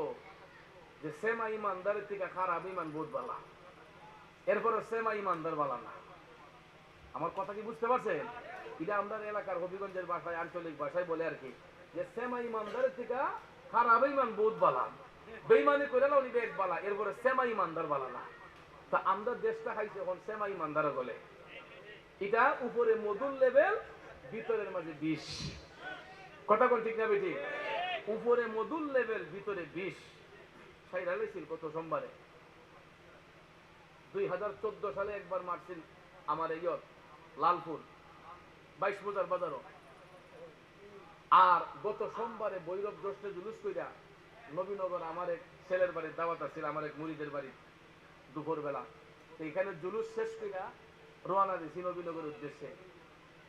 যে সেমা ইমানদারের থেকে খারাপ ইমান বহুত বালা, এরপরে সেমা ইমানদার বালা না। আমার কথা কি বুঝতে পারছেন? এটা আমাদের এলাকার হবিগঞ্জের ভাষায়, আঞ্চলিক ভাষায় বলে আর কি, যে সেমা ইমানদারের থেকে খারাপ ইমান বহুত বালা, বেইমানি করে না উনি এক বালা, এরপরে সেমা ইমানদার বালা না। তা আমরা দেশটা খাইছি এখন সেমা ইমানদার বলে। এটা উপরে মধুর লেভেল, ভিতরের মাঝে বিষ। কথা কোন ঠিক না বেটি? উপরে মধুর লেভেল, ভিতরে বিষ। সাইরা লেছিল কত সোমবারে 2014 সালে একবার মারছিল আমার এই লালপুর 22 বাজার বাজারও। আর গত সোমবারে বৈরব জ্যৈষ্ঠে জুলুস কইরা নবীনগর আমার এক ছেলের বাড়ির দাওয়াত আছিল, আমার এক মুরিদের বাড়ি, দুপুর বেলা। এখানে জুলুস শেষ কইরা রওনা দিছি নবীনগরের উদ্দেশ্যে।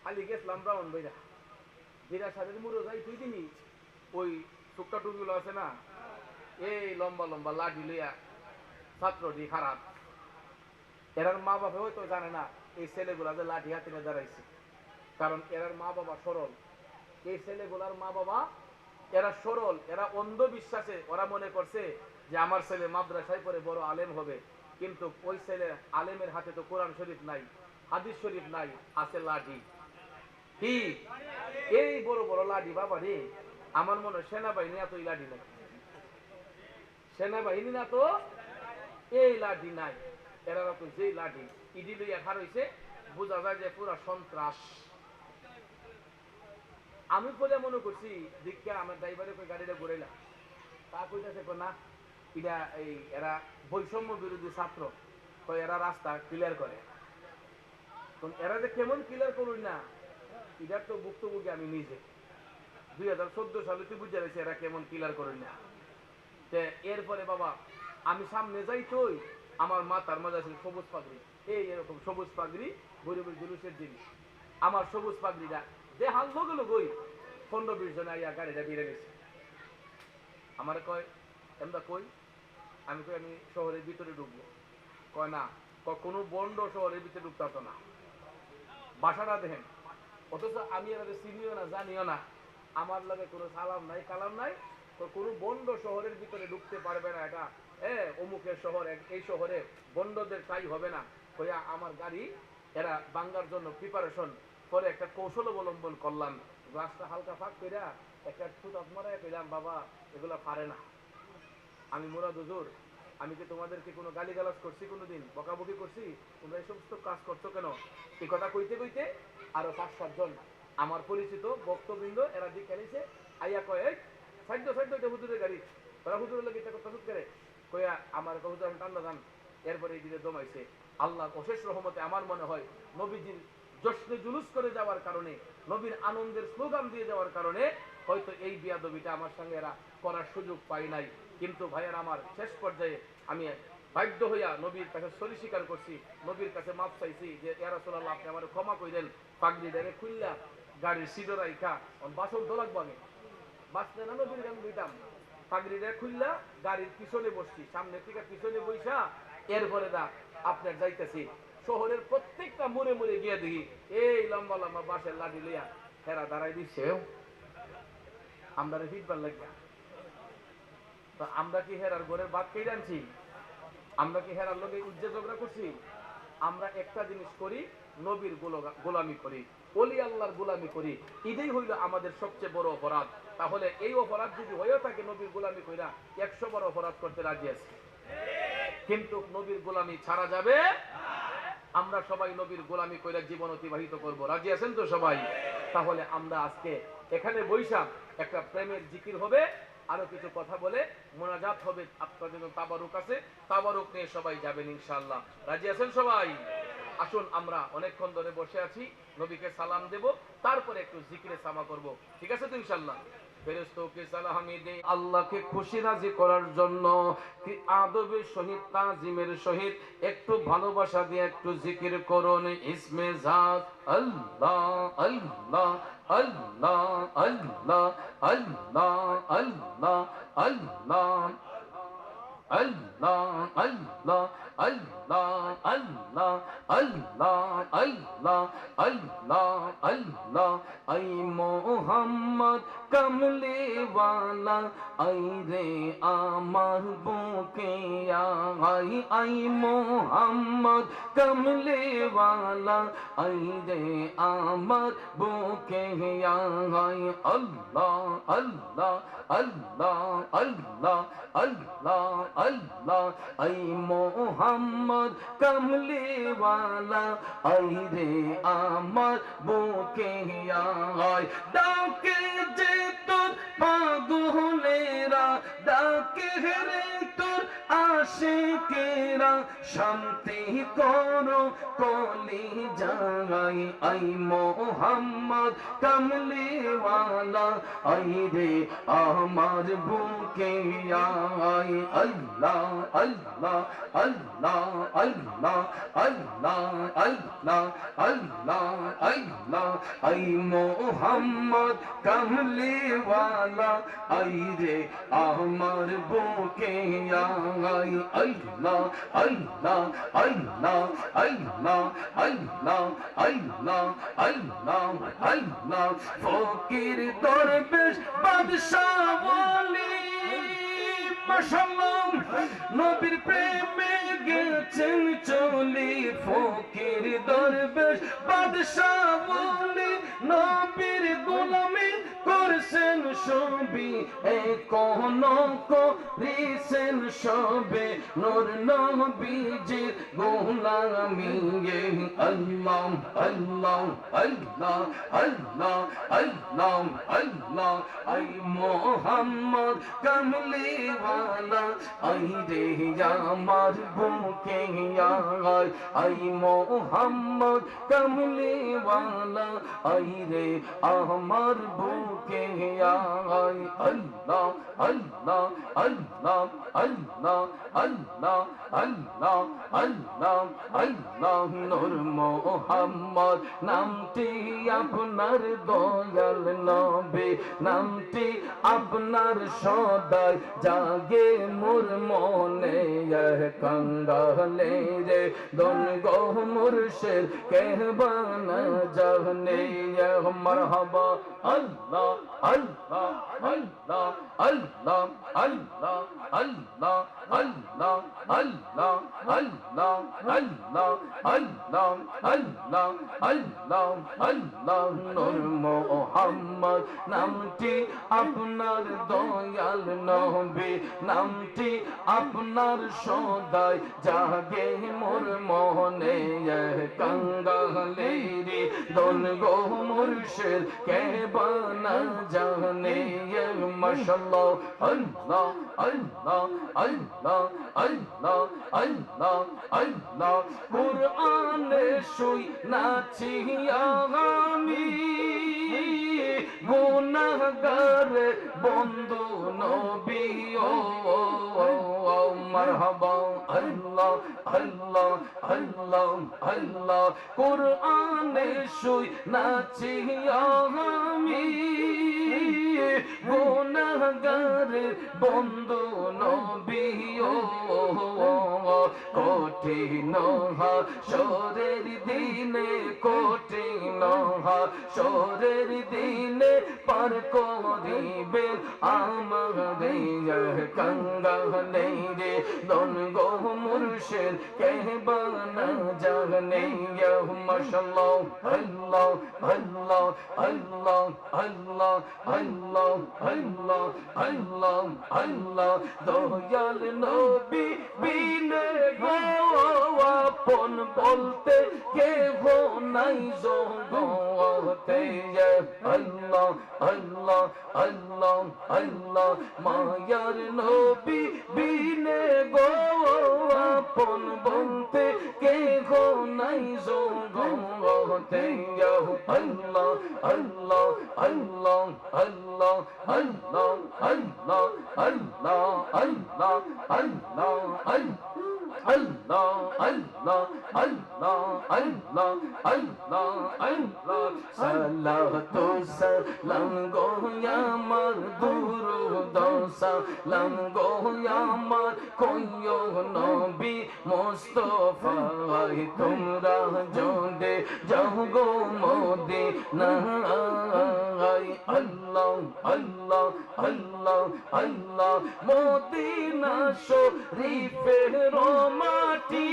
খালি গেছিলাম ব্রাহ্মণ বইরা, যেটা সাদের মুড়ো যাই তুই দিহি, ওই টুকটা টুকগুলো আছে না, এই লম্বা লম্বা লাঠি লইয়া ছাত্রটি খারাপ। এরার মা বাবা হয়তো জানে না এই ছেলেগুলা যে লাঠি হাতে নিয়ে দাঁড়াইছে, কারণ এরার মা বাবা সরল। এই ছেলেগুলার মা বাবা এরা সরল, এরা অন্ধবিশ্বাসে ওরা মনে করছে যে আমার ছেলে মাদ্রাসায় পড়ে বড় আলেম হবে, কিন্তু ওই ছেলে আলেমের হাতে তো কোরআন শরীফ নাই, হাদিস শরীফ নাই, আছে লাঠি। কি এই বড় বড় লাঠি বাবা রে! আমার মনে হয় সেনাবাহিনী এতই লাঠি নাই, সেনাবাহিনী না তো এই লাঠি নাই। এরা তো যেই লাঠি ইডি লইয়া খার হইছে, বোঝা যায় যে পুরা সন্ত্রাস। আমি বলে মনে করছি দীক্ষা আমার ড্রাইভারে কই গাড়িটা ঘুরাইলাম, তা কইতাছে না এটা এই এরা বৈষম্য বিরোধী ছাত্র, কই এরা রাস্তা ক্লিয়ার করে। এরা যে কেমন ক্লিয়ার করুন না, এটার তো ভুক্তভোগী আমি নিজে। 2014 সালে তুই বুঝে রয়েছে এরা কেমন ক্লিয়ার করুন না। এরপরে বাবা আমি সামনে যাই, তুই আমার মাথার মাঝে আছে সবুজ পাগড়ি, এই এরকম সবুজ পাগড়ি, গরিবের জুলুসের জিনিস। আমার সবুজ পাগড়িটা দেহাল লোক গই 15-20 জন আইয়া গাড়িটা বেড়ে গেছে। আমার কয় এমদা কই, আমি কই আমি শহরের ভিতরে ঢুকবো। কয় না, কোনো বন্ড শহরের ভিতরে ঢুকতে হতো না, বাসাটা দেখেন। অথচ আমি এর চিনিও না জানিও না, আমার লাগে কোনো সালাম নাই কালাম নাই, তো কোনো বন্ড শহরের ভিতরে ঢুকতে পারবে না, এটা অমুকের শহর, এই শহরে বন্ডদের তাই হবে না। কইয়া আমার গাড়ি এরা বাঙ্গার জন্য প্রিপারেশন করে একটা কৌশল অবলম্বন করলাম, গ্লাসটা হালকা ফাঁক কইরা একটা ছুতাত মারাই কইলাম, বাবা এগুলা পারে না। আমি মুরাদ হুজুর, আমি কি তোমাদেরকে কোনো গালিগালাজ করছি, কোনোদিন বকাবকি করছি, তোমরা এই সমস্ত কাজ করছো কেন? এই কথা কইতে কইতে আরো 5-7 জন আমার পরিচিত বক্তবৃন্দ এরা দিকে নিছে, আইয়া কয় সাইড এটা হুজুরের গাড়ি, তারা হুজুরের লাগে এটা কথা করে কইয়া আমার হুজুর আমি টান্না যান। এরপরে এই দিনে জমাইছে। আল্লাহ অশেষ রহমতে আমার মনে হয় নবীজির জশ্নে জুলুস করে যাওয়ার কারণে, নবীর আনন্দের স্লোগান দিয়ে যাওয়ার কারণে হয়তো এই বিয়াদবিটা আমার সঙ্গে এরা করার সুযোগ পাই নাই। কিন্তু ভাইয়ের আমার শেষ পর্যায়ে আমি বাধ্য হইয়া নবীর কাছে সরি স্বীকার করছি, নবীর কাছে মাপ চাইছি যে ইয়া রাসূলুল্লাহ আপনি আমার ক্ষমা কইলেন। পাগড়ি ডারে খুললা গাড়ির সিটে রাইখা বাসন দোলাক বাগে বাসলে না নবীর গান দিতাম, পাগড়ি ডারে খুললা গাড়ির পিছনে বসছি, সামনে থেকে পিছনে বইসা এরপরে দা আপনার যাইতেছি শহরের প্রত্যেকটা মোড়ে মোড়ে গিয়ে দেখি এই লম্বা লম্বা বাসের লাঠি লইয়া হেরা দাঁড়াই দিচ্ছে, আমরা ফিটবার লাগিয়া। তো আমরা কি হেরার ঘরের বাদ কে জানছি? আমরা কি হেরার লোকে উজ্জে ঝগড়া করছি? আমরা একটা জিনিস করি, নবীর গোলামি করি, ওলি আল্লাহর গোলামি করি, এটাই হইল আমাদের সবচেয়ে বড় অপরাধ। তাহলে এই অপরাধ যদি হয়েও থাকে নবীর গোলামি কইরা 100 বড় অপরাধ করতে রাজি আছি, কিন্তু নবীর গোলামি ছাড়া যাবে। আমরা সবাই নবীর গোলামি কইরা জীবন অতিবাহিত করব, রাজি আছেন তো সবাই? তাহলে আমরা আজকে এখানে বৈশা একটা প্রেমের জিকির হবে, আরো কিছু কথা বলে মোনাজাত হবে, আপনার জন্য তাবারুক আছে, তাবারুক নিয়ে সবাই যাবেন ইনশাআল্লাহ। রাজি আছেন সবাই? আসুন আমরা অনেকক্ষণ ধরে বসে আছি, নবীকে সালাম দেব, তারপরে একটু জিকিরে সামা করব, ঠিক আছে তো ইনশাআল্লাহ? ফেরেশতাকে সালামি দেই আল্লাহকে খুশি রাজি করার জন্য, কি আদবের সহিত তাজিমের সহিত একটু ভালোবাসা দিয়ে একটু জিকির করুন ইসমে জাত আল্লাহ আল্লাহ আল্লাহ আল্লাহ আল্লাহ আল্লাহ আল্লাহ আল্লাহ আল্লাহ আল্লাহ আল্লাহ আল্লাহ আল্লাহ আল্লাহ আল্লাহ আই মোহাম্মদ কমলি ওয়ালা আই রে আমার বুকে আই আই মোহাম্মদ কমলি ওয়ালা আই রে আমার বুকে আই আল্লাহ আল্লাহ আল্লাহ আল্লাহ আল্লাহ আল্লাহ আই মোহাম্মদ কমলি ওয়ালা আই রে আমার বুকে আয়। ডাকে যে তোর পাগলেরা, ডাকে রে তোর আশিকেরা, শান্তি করো কলি জাগাই আই মোহাম্মদ কমলি ওয়ালা আই রে আমার বুকে আয়। আল্লাহ আল্লাহ আল্লাহ আল্লাহ আল্লাহ আল্লাহ আল্লাহ আল্লাহ আই মোহাম্মদ কমলি ওয়ালা আই রে আমার বুকে আয়। আল্লাহ আল্লাহ আল্লাহ আল্লাহ আল্লাহ আল্লাহ আল্লাহ আল্লাহ ফকির দরবেশ বাদশাহ ওয়ালি মাশাআল্লাহ নবীর প্রেমে গেছেন চলি, ফকির দরবেশ বাদশাহ ওয়ালি নবীর গোলামি করছেন সবই, কোন করিছেন সবে নূর নবীজির গোলামি। আল্লাহ আল্লাহ আল্লাহ আল্লাহ আল্লাহ আল্লাহ আই মোহাম্মদ কমলি ওয়ালা আই রে আমার বুকে আয়। আই মোহাম্মদ কমলি ওয়ালা আই রে আমার বুকে আয়। আল্লাহ আল্লাহ আল্লাহ আল্লাহ আল্লাহ আল্লাহ আল্লাহ আল্লাহ নূর মোহাম্মদ নামটি আপনার দয়াল নবী নামটি আপনার সদাই জাগে মোর মনে কঙ্গালে রে দন গো মুর্শিদ কেহবানা জানে মারহাবা আল্লাহ আল্লাহ আল্লাহ আল্লাহ আল্লাহ আল্লাহ আল্লাহ আল্লাহ আল্লাহ আল্লাহ আল্লাহ আল্লাহ আল্লাহ আল্লাহ নূর মোহাম্মদ নামটি আপনার দয়াল নবী নামটি আপনার সদাই জাগে মোর মনে কঙ্গালে রে দোল গো মুর্শিদ কে বানা জানে মাশাআল্লাহ আল্লাহ আল্লাহ আল্লাহ আল্লাহ আল্লাহ আল্লাহ কুরআনে শুই নাচি আমি গুনাহগার বন্ধু নবী ও মারহাবা আল্লাহ আল্লাহ আল্লাহ আল্লাহ কুরআনে শুই নাচি আমি গুনাহগার বন্ধু নবী ও কঠিন হাসরের দিনে কঠিন হাসরের দিনে পার করিবেন আমাদের কঙ্গালে রে দন গো মুর্শিদ কেহবানা জানে মাশাআল্লাহ আল্লাহ আল্লাহ আল্লাহ আল্লাহ আল্লাহ আল্লাহ আল্লাহ আল্লাহ দয়াল নবী বিনে গো আপন বলতে কেহ নাই জগতে আল্লাহ আল্লাহ আল্লাহ আল্লাহ মায়ার নবী বিনে গো আপন বলতে কেহ নাই জগতে আল্লাহ আল্লাহ আল্লাহ আল্লাহ আল্লাহ আল্লাহ আল্লাহ আল্লাহ আল্লাহ আল্লাহ আল্লাহ আল্লাহ আল্লাহ আল্লাহ আল্লাহ সালাতু সালাম গো আমার দুরূদ সালাম গো আমার কইও নবী মুস্তাফা তোমরা যদি যাও গো মদিনায় আল্লাহ আল্লাহ আল্লাহ আল্লাহ মদিনা শরীফের মাটি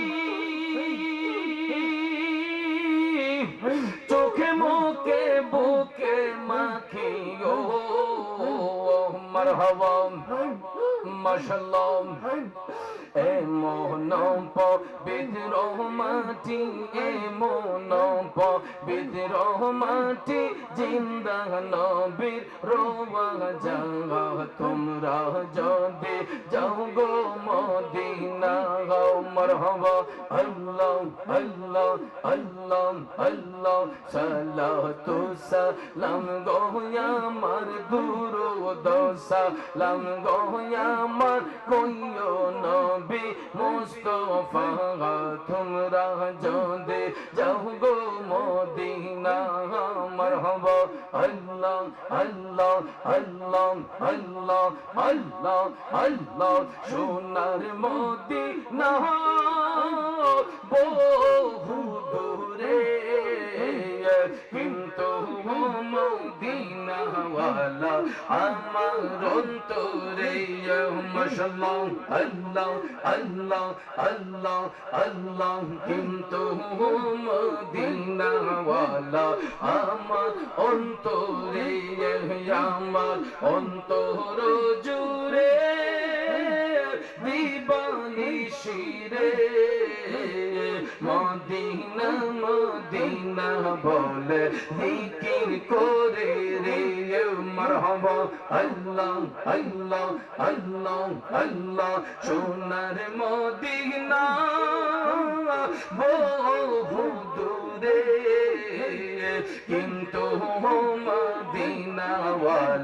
চোখে মুখে বুকে মাখিও মারহাবা মাশাআল্লাহ এমন পবিত্র মাটি এমন পবিত্র মাটি জিন্দা নবীর রোয়া জাগা তোমরা যদি যাও গো মদিনা মারহাবা আল্লাহ আল্লাহ আল্লাহ আল্লাহ সালাতু সালাম গো আমার দুরূদ সালাম গো আমার কইও নবী মুস্তাফা তোমরা যদি যাও গো মদিনা মারহাবা আল্লাহ আল্লাহ আল্লাহ আল্লাহ আল্লাহ আল্লাহ সোনার মদিনা বহু দূরে কিন্তু মদিনাওয়ালা আমার অন্তরে মাশাআল্লাহ আল্লাহ আল্লাহ আল্লাহ আল্লাহ কিন্তু মদিনাওয়ালা আমার অন্তরে আমার অন্তর জুড়ে দিবানিশিরে মদিনা মদিনা বলে জিকির করে রে মারহাবা আল্লাহ আল্লাহ আল্লাহ আল্লাহ সোনার মদিনা বহু দূরে কিন্তু মদিনাওয়ালা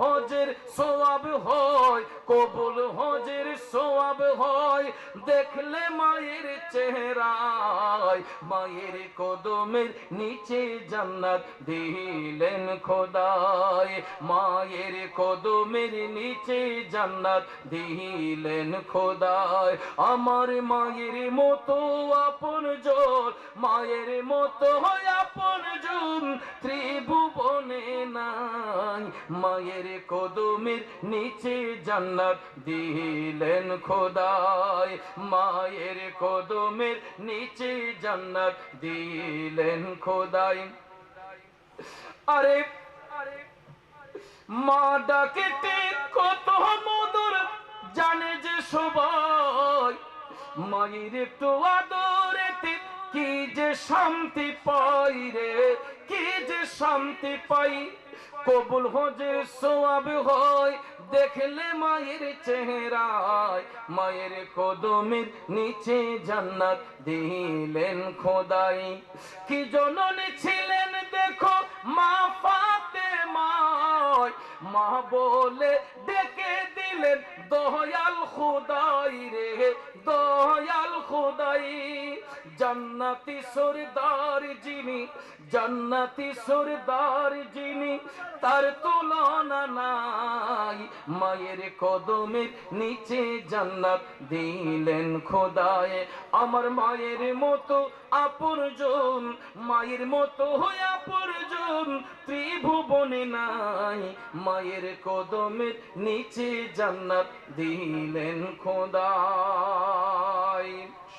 হজের সওয়াব হয়, কবুল হজের সওয়াব হয় দেখলে মায়ের চেহারায়। মায়ের কদমের নিচে জান্নাত দিলেন খোদায়, মায়ের কদমের নিচে জান্নাত দিলেন খোদায়। আমার মায়ের মতো আপনজন, মায়ের মতো আপনজন ত্রিভুবনে নাই। মায়ের কদমের নিচে জান্নাত দিলেন খোদায়, মায়ের কদমের নিচে জান্নাত দিলেন খোদায়। আরে মা ডাকেতে কত মধুর জানে যে সবাই, মায়ের একটু আদরেতে কি যে শান্তি পাই রে, কি যে শান্তি পাই। কবুল হজের সওয়াব হয় দেখলে মায়ের চেহারায়, মায়ের কদমের নিচে জান্নাত দিলেন খোদাই। কি জননী ছিলেন দেখো মা ফাতেমায়, মা বলে ডেকে দিলেন দয়াল খোদাই রে, দয়াল খোদাই। জান্নাতি সরদার যিনি, জান্নাতি সরদার যিনি তার তুলনা নাই। মায়ের কদমের নিচে জান্নাত দিলেন খোদায়। আমার মায়ের মতো আপনজন, মায়ের মতো আপনজন ত্রিভুবনে নাই। মায়ের কদমের নিচে জান্নাত দিলেন খোদায়।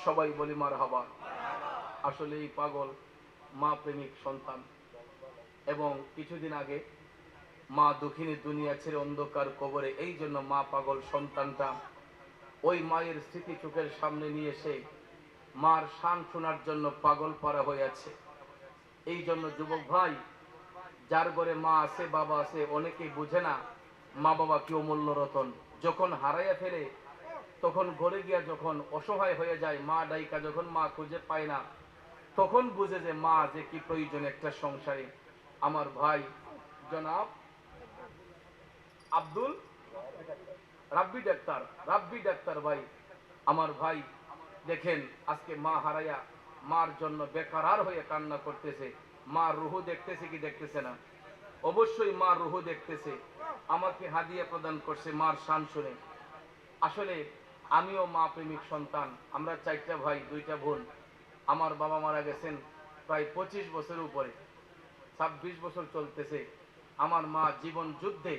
সবাই বলি মারহাবা। আসলে এই পাগল মা প্রেমিক সন্তান। এবং কিছুদিন আগে মা দুঃখিনী দুনিয়া ছেড়ে অন্ধকার কবরে, এই জন্য মা পাগল সন্তানটা ওই মায়ের স্মৃতি চোখের সামনে নিয়ে এসে মার শান শোনার জন্য পাগল পারা হয়ে আছে। এই জন্য যুবক ভাই, যার ঘরে মা আছে বাবা আছে, অনেকেই বুঝে না মা বাবা কি অমূল্য রতন। যখন হারাইয়া ফেলে তখন ঘরে গিয়া যখন অসহায় হয়ে যায়, মা ডাইকা যখন মা খুঁজে পায় না, তখন বুঝে যে মা যে কি প্রয়োজন একটা সংসারে। আমার ভাই জনাব আব্দুল রাব্বি ডাক্তার, রাব্বি ডাক্তার ভাই, আমার ভাই দেখেন আজকে মা হারাইয়া মার জন্য বেকারার হয়ে কান্না করতেছে। মা রুহু দেখতেছে কি দেখতেছে না? অবশ্যই মা রুহু দেখতেছে। আমাকে হাদিয়া প্রদান করছে মার শান শুনে। আসলে আমিও মা প্রেমিক সন্তান। আমরা 4টা ভাই 2টা বোন। আমার বাবা মারা গেছেন প্রায় 25 বছর উপরে, 26 বছর চলতেছে। আমার মা জীবন যুদ্ধে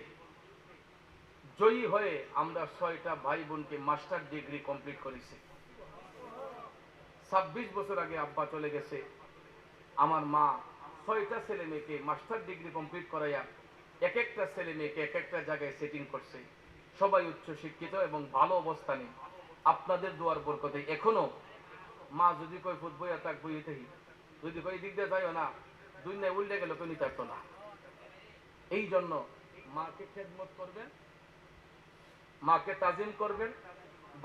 জয়ী হয়ে আমরা 6টা ভাই বোনকে মাস্টার ডিগ্রি কমপ্লিট করেছি। 26 বছর আগে আব্বা চলে গেছে, আমার মা 6টা ছেলে মেয়েকে মাস্টার ডিগ্রি কমপ্লিট করাইয়া এক একটা ছেলে মেয়েকে এক একটা জায়গায় সেটিং করছে। সবাই উচ্চ শিক্ষিত এবং ভালো অবস্থানে। আপনাদের দোয়ার বরকতে এখনো মা যদি কই ফুটবইয়া তাক বইতেই, যদি কই দিক দিয়ে যাইও না, দুনিয়ায় উল্টে গেলে তো নিতে পারতো না। এই জন্য মাকে খেদমত করবেন, মাকে তাজিম করবেন,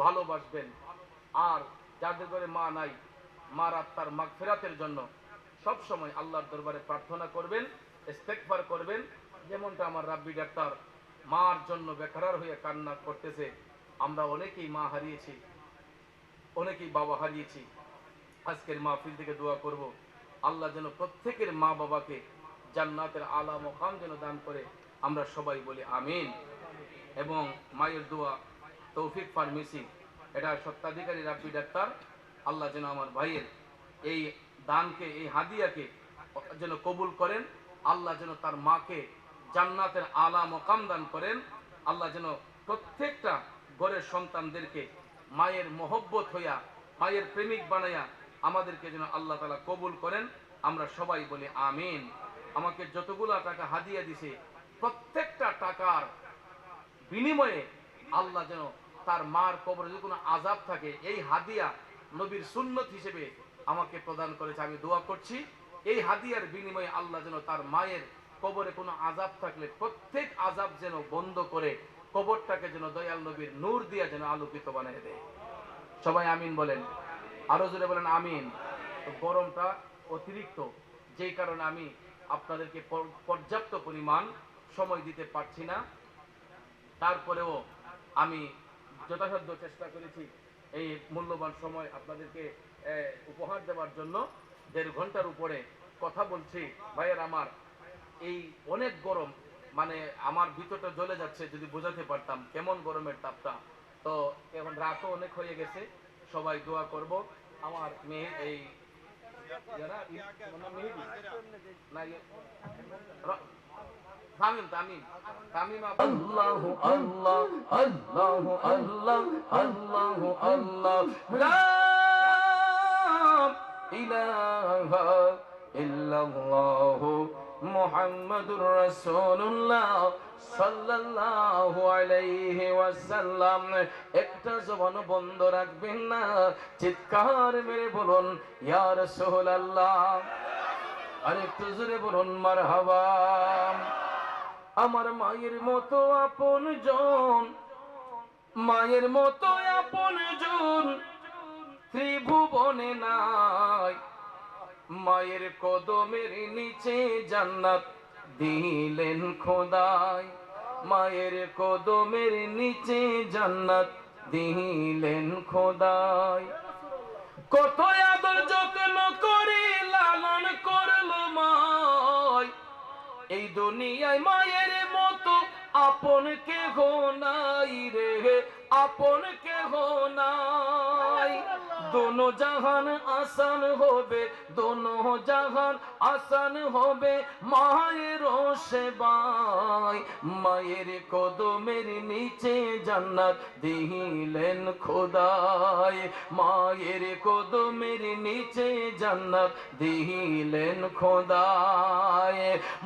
ভালোবাসবেন। আর যাদের ঘরে মা নাই, মার আত্মার মাগফিরাতের জন্য সব সময় আল্লাহর দরবারে প্রার্থনা করবেন, ইস্তেগফার করবেন। যেমনটা আমার রাব্বি ডাক্তার মার জন্য বেকারার হয়ে কান্না করতেছে। আমরা অনেকেই মা হারিয়েছি, অনেকেই বাবা হারিয়েছি। আজকের মাহফিল থেকে দোয়া করব আল্লাহ যেন প্রত্যেকের মা বাবাকে জান্নাতের আলা মকাম যেন দান করে। আমরা সবাই বলি আমিন। এবং মায়ের দোয়া তৌফিক ফার্মেসি, এটা সত্ত্বাধিকারী রাব্বি ডাক্তার, আল্লাহ যেন আমার ভাইয়ের এই দানকে, এই হাদিয়াকে যেন কবুল করেন। আল্লাহ যেন তার মাকে জান্নাতের আলা মকাম দান করেন। আল্লাহ যেন প্রত্যেকটা ঘরের সন্তানদেরকে মায়ের মহব্বত হইয়া, মায়ের প্রেমিক বানাইয়া আমাদেরকে যেন আল্লাহ তাআলা কবুল করেন। আমরা সবাই বলি আমিন। আমাকে যতগুলা টাকা হাদিয়া দিছে, প্রত্যেকটা টাকার বিনিময়ে আল্লাহ যেন তার মার কবরে যদি কোনো আযাব থাকে, এই হাদিয়া নবীর সুন্নত হিসেবে আমাকে প্রদান করেছে। আমি দোয়া করছি এই হাদিয়ার বিনিময়ে আল্লাহ যেন তার মায়ের কবরে কোনো আযাব থাকলে প্রত্যেক আযাব যেন বন্ধ করে কবরটাকে যেন দয়াল নবীর নূর দিয়া যেন আলোকিত বানিয়ে দেয়। সবাই আমিন বলেন, আরো জোরে বলেন আমিন। তো গরমটা অতিরিক্ত, যেই কারণে আমি আপনাদেরকে পর্যাপ্ত পরিমাণ সময় দিতে পারছি না। তারপরেও আমি যথাসাধ্য চেষ্টা করেছি এই মূল্যবান সময় আপনাদেরকে উপহার দেওয়ার জন্য। 1.5 ঘন্টার উপরে কথা বলছি ভাইয়ের আমার। এই অনেক গরম, মানে আমার ভিতরটা জ্বলে যাচ্ছে, যদি বোঝাতে পারতাম কেমন গরমের তাপটা। তো এখন রাতও অনেক হয়ে গেছে, সবাই দোয়া করব। আমার মেয়ে এই যারা তোমার নাম মেহেদি না তামিম তামিম তামিম আল্লাহু আল্লাহ আল্লাহু আল্লাহ আল্লাহু আল্লাহ লা ইলাহা ইল্লাল্লাহু মুহাম্মাদুর রাসূলুল্লাহ সাল্লাল্লাহু আলাইহি ওয়াসাল্লাম। একটা জবান বন্ধ রাখবেন না, চিৎকার মেরে বলুন ইয়া রাসূলুল্লাহ। আর একটু জোরে বলুন মারহাবা। আমার মায়ের মতো আপন জন, মায়ের মতো আপন জন ত্রিভুবনে নাই। মায়ের কদমের নিচে জান্নাত দিলেন খোদাই, মায়ের কদমের নিচে জান্নাত দিলেন খোদাই। কত আদর যত্ন করে লালন করলো মায়, এই দুনিয়ায় মায়ের মতো আপন কেহ নাই রে, আপন কেহ নাই। দোনো জাহান আসান হবে, দোনো জাহান আসান হবে মায়ের সেবায়। মায়ের কদমের নিচে জান্নাত দিলেন খোদাই, মায়ের কদমের নিচে জান্নাত দিলেন খোদাই।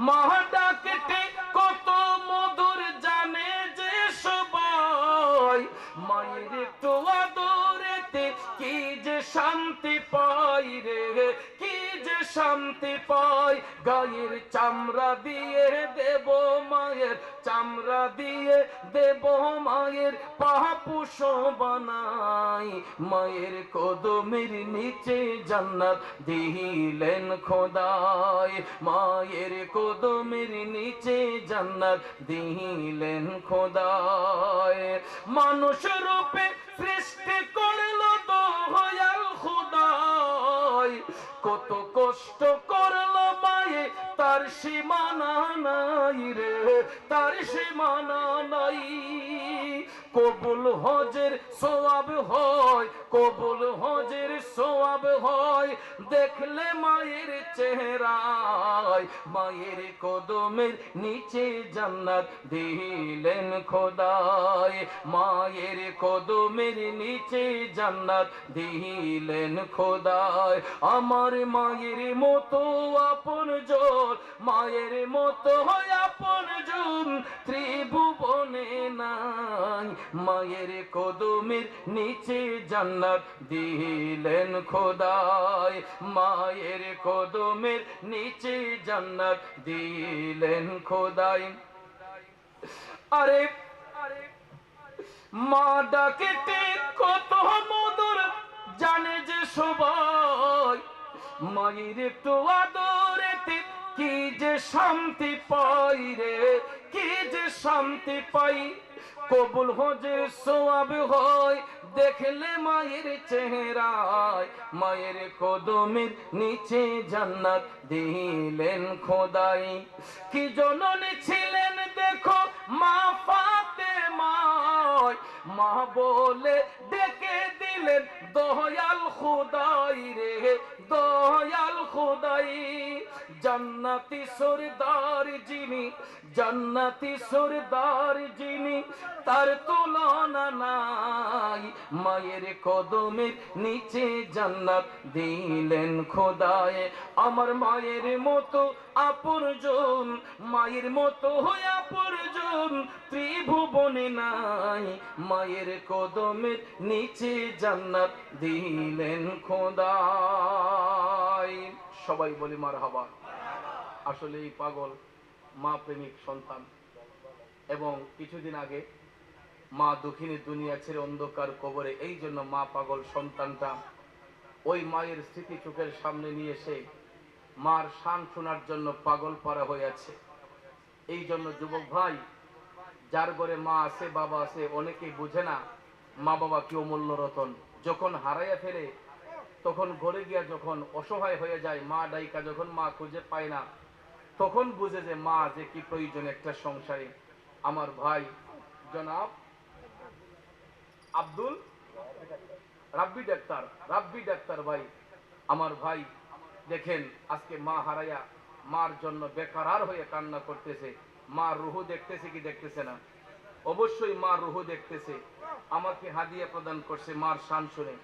মা ডাকতে কত মধুর জানে যে সবাই, মায়ের একটু আদরেতে কি যে শান্তি পাই রে, কি যে শান্তি পাই। গায়ের চামড়া দিয়ে দেব মায়ের, চামড়া দিয়ে দেব মায়ের পাপুষ বানাই। মায়ের কদমের নিচে জান্নাত দিলেন খোদাই, মায়ের কদমের নিচে জান্নাত দিলেন খোদাই। মানুষ রূপে সৃষ্টি করলো দয়াল খোদাই, কত কষ্ট করলো মায়ে তার সীমানা নাই রে, তার সীমানা নাই। কবুল হজের সওয়াব হয়, কবুল হজের সওয়াব হয় দেখলে মায়ের চেহারায়। মায়ের কদমের নিচে জান্নাত দিলেন খোদাই, মায়ের কদমের নিচে জান্নাত দিলেন খোদাই। আমার মায়ের মতো আপন জন, মায়ের মতো আপন জন ত্রিভুবনে নাই। মায়ের কদমের নিচে জান্নাত দিলেন খোদাই, মায়ের কদমের নিচে জান্নাত দিলেন খোদাই। আরে মা ডাকেতে কত মধুর জানে যে সবাই, মায়ের একটু আদরেতে কি যে শান্তি পাই রে, কি যে শান্তি পাই। কবুল হজের সওয়াব হয় দেখলে মায়ের চেহারায়, মায়ের কদমের নিচে জান্নাত দিলেন খোদাই। কি জননী ছিলেন দেখো মা ফাতেমায়, মা বলে ডেকে দিলেন দয়াল খোদাই রে, দয়াল খোদাই। জান্নাতি সরদার যিনি, জান্নাতি সরদার যিনি তার তুলনা নাই। মায়ের কদমের নিচে জান্নাত দিলেন খোদায়। আমার মায়ের মতো আপনজন, মায়ের মতো আপনজন ত্রিভুবনে নাই। মায়ের কদমের নিচে জান্নাত দিলেন খোদায়। সবাই বলি মারহাবা। আসলে এই পাগল মা প্রেমিক সন্তান। এবং কিছুদিন আগে মা দক্ষিণী দুনিয়া ছেড়ে অন্ধকার কবরে, এই জন্য মা পাগল সন্তানটা ওই মায়ের স্মৃতি চোখের সামনে নিয়ে এসে মার শান শোনার জন্য পাগল পারা হয়ে আছে। এই জন্য যুবক ভাই যার ঘরে মা আছে বাবা আছে অনেকেই বুঝে না মা বাবা কি অমূল্য রতন। যখন হারাইয়া ফেলে তখন ঘরে গিয়া যখন অসহায় হয়ে যায়, মা ডাইকা যখন মা খুঁজে পায় না, তখন বুঝে যে মা যে কি প্রয়োজন একটা সংসারে। আমার ভাই জনাব আব্দুল রাব্বি ডাক্তার ভাই, আমার ভাই দেখেন আজকে মা হারাইয়া মার জন্য বেকারার হয়ে কান্না করতেছে। মা রুহু দেখতেছে কি দেখতেছে না? অবশ্যই মা রুহু দেখতেছে। আমাকে হাদিয়া প্রদান করছে মার শান শুনে।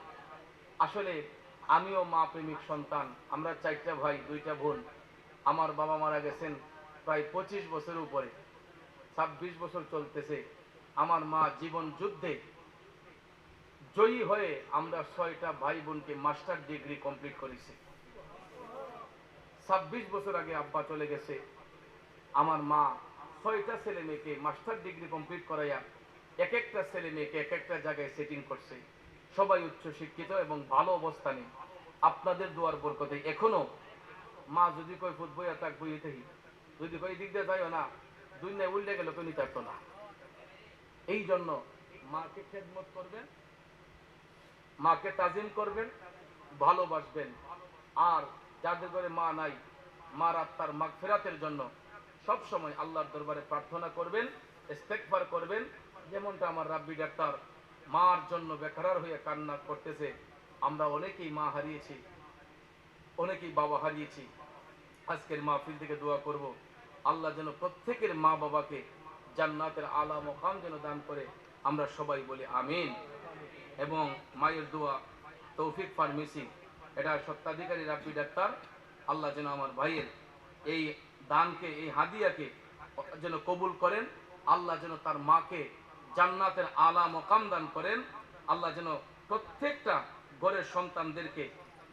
আসলে আমিও মা প্রেমিক সন্তান। আমরা 4টা ভাই 2টা বোন। আমার বাবা মারা গেছেন প্রায় 25 বছর উপরে, 26 বছর চলতেছে। আমার মা জীবন যুদ্ধে জয়ী হয়ে আমরা 6টা ভাই বোনকে মাস্টার ডিগ্রি কমপ্লিট করেছি। 26 বছর আগে আব্বা চলে গেছে, আমার মা 6টা ছেলে মেয়েকে মাস্টার ডিগ্রি কমপ্লিট করাইয়া এক একটা ছেলে মেয়েকে এক একটা জায়গায় সেটিং করছে। সবাই উচ্চ শিক্ষিত এবং ভালো অবস্থানে। আপনাদের দোয়ার বরকতে এখনো মা যদি কই ফুট বইয়া তাক বইতেই, যদি কই দিক দিয়ে যাইও না, দুনিয়ায় উল্টে গেল তো নিতে পারতো না। এই জন্য মাকে খেদমত করবেন, মাকে তাজিম করবেন, ভালোবাসবেন। আর যাদের ঘরে মা নাই, মার আত্মার মাগফিরাতের জন্য সব সময় আল্লাহর দরবারে প্রার্থনা করবেন, ইস্তেগফার করবেন। যেমনটা আমার রাব্বি ডাক্তার মার জন্য বেকারার হয়ে কান্না করতেছে। আমরা অনেকেই মা হারিয়েছি, অনেকেই বাবা হারিয়েছি। আজকের মাহফিল থেকে দোয়া করব আল্লাহ যেন প্রত্যেকের মা বাবাকে জান্নাতের আলা মকাম যেন দান করে। আমরা সবাই বলি আমিন। এবং মায়ের দোয়া তৌফিক ফার্মেসি, এটা সত্ত্বাধিকারী রাব্বি ডাক্তার, আল্লাহ যেন আমার ভাইয়ের এই দানকে, এই হাদিয়াকে যেন কবুল করেন। আল্লাহ যেন তার মাকে জান্নাতের আলা মকাম দান করেন। আল্লাহ যেন প্রত্যেকটা ঘরের সন্তানদেরকে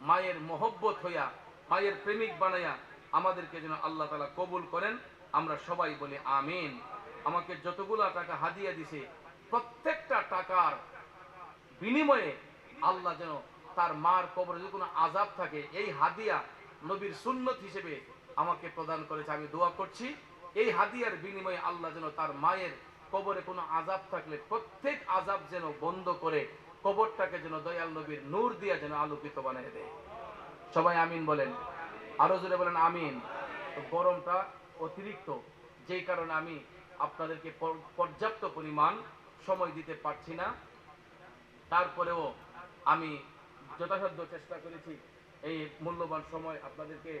মায়ের মহব্বত হইয়া, মায়ের প্রেমিক বানাইয়া আমাদেরকে যেন আল্লাহ তাআলা কবুল করেন। আমরা সবাই বলি আমিন। আমাকে যতগুলা টাকা হাদিয়া দিছে, প্রত্যেকটা টাকার বিনিময়ে আল্লাহ যেন তার মার কবরে যদি কোনো আযাব থাকে, এই হাদিয়া নবীর সুন্নত হিসেবে আমাকে প্রদান করেছে। আমি দোয়া করছি এই হাদিয়ার বিনিময়ে আল্লাহ যেন তার মায়ের কবরে কোনো আযাব থাকলে প্রত্যেক আযাব যেন বন্ধ করে কবরটাকে যেন দয়াল নবীর নূর দিয়া যেন আলোকিত বানিয়ে দেয়। সবাই আমিন বলেন, আরো জোরে বলেন আমিন। তো গরমটা অতিরিক্ত, যেই কারণে আমি আপনাদেরকে পর্যাপ্ত পরিমাণ সময় দিতে পারছি না। তারপরেও আমি যথাসাধ্য চেষ্টা করেছি এই মূল্যবান সময় আপনাদেরকে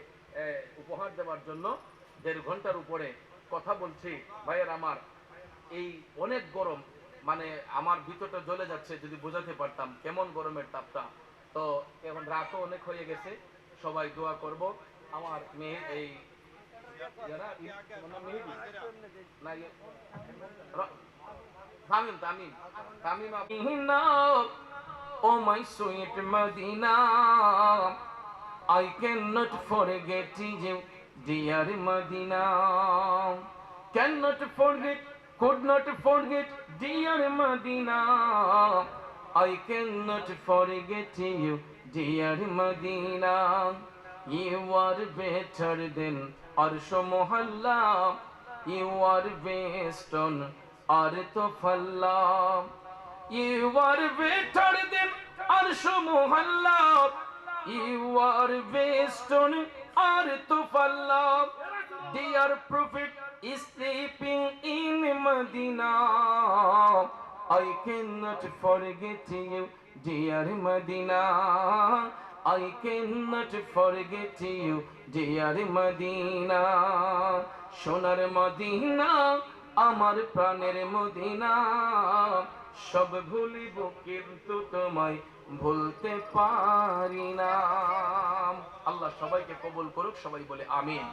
উপহার দেওয়ার জন্য। 1.5 ঘন্টার উপরে কথা বলছি। ভাইয়ের আমার, এই অনেক গরম, মানে আমার ভিতরটা জ্বলে যাচ্ছে। যদি বোঝাতে পারতাম কেমন গরমের তাপটা। তো এখন রাতও অনেক হয়ে গেছে, সবাই দোয়া করব। আমার মেয়ে এই Tamim Tamim Tamim Oh my sweet Medina, I cannot forget you, dear Medina. Cannot forget, could not forget, dear Medina. I cannot forget you, dear Medina. You are better than Arsh Mohalla. You are best on earth of Allah. You are better than Arsh Mohalla. You are best on earth of Allah. Dear Prophet is sleeping in Medina. I cannot forget you, dear Medina. I cannot forget you, dear Medina. সোনার মদিনা, আমার প্রাণের মদিনা, সব ভুলিব কিন্তু তোমায় ভুলতে পারি না। আল্লাহ সবাইকে কবুল করুক, সবাই বলে আমিন।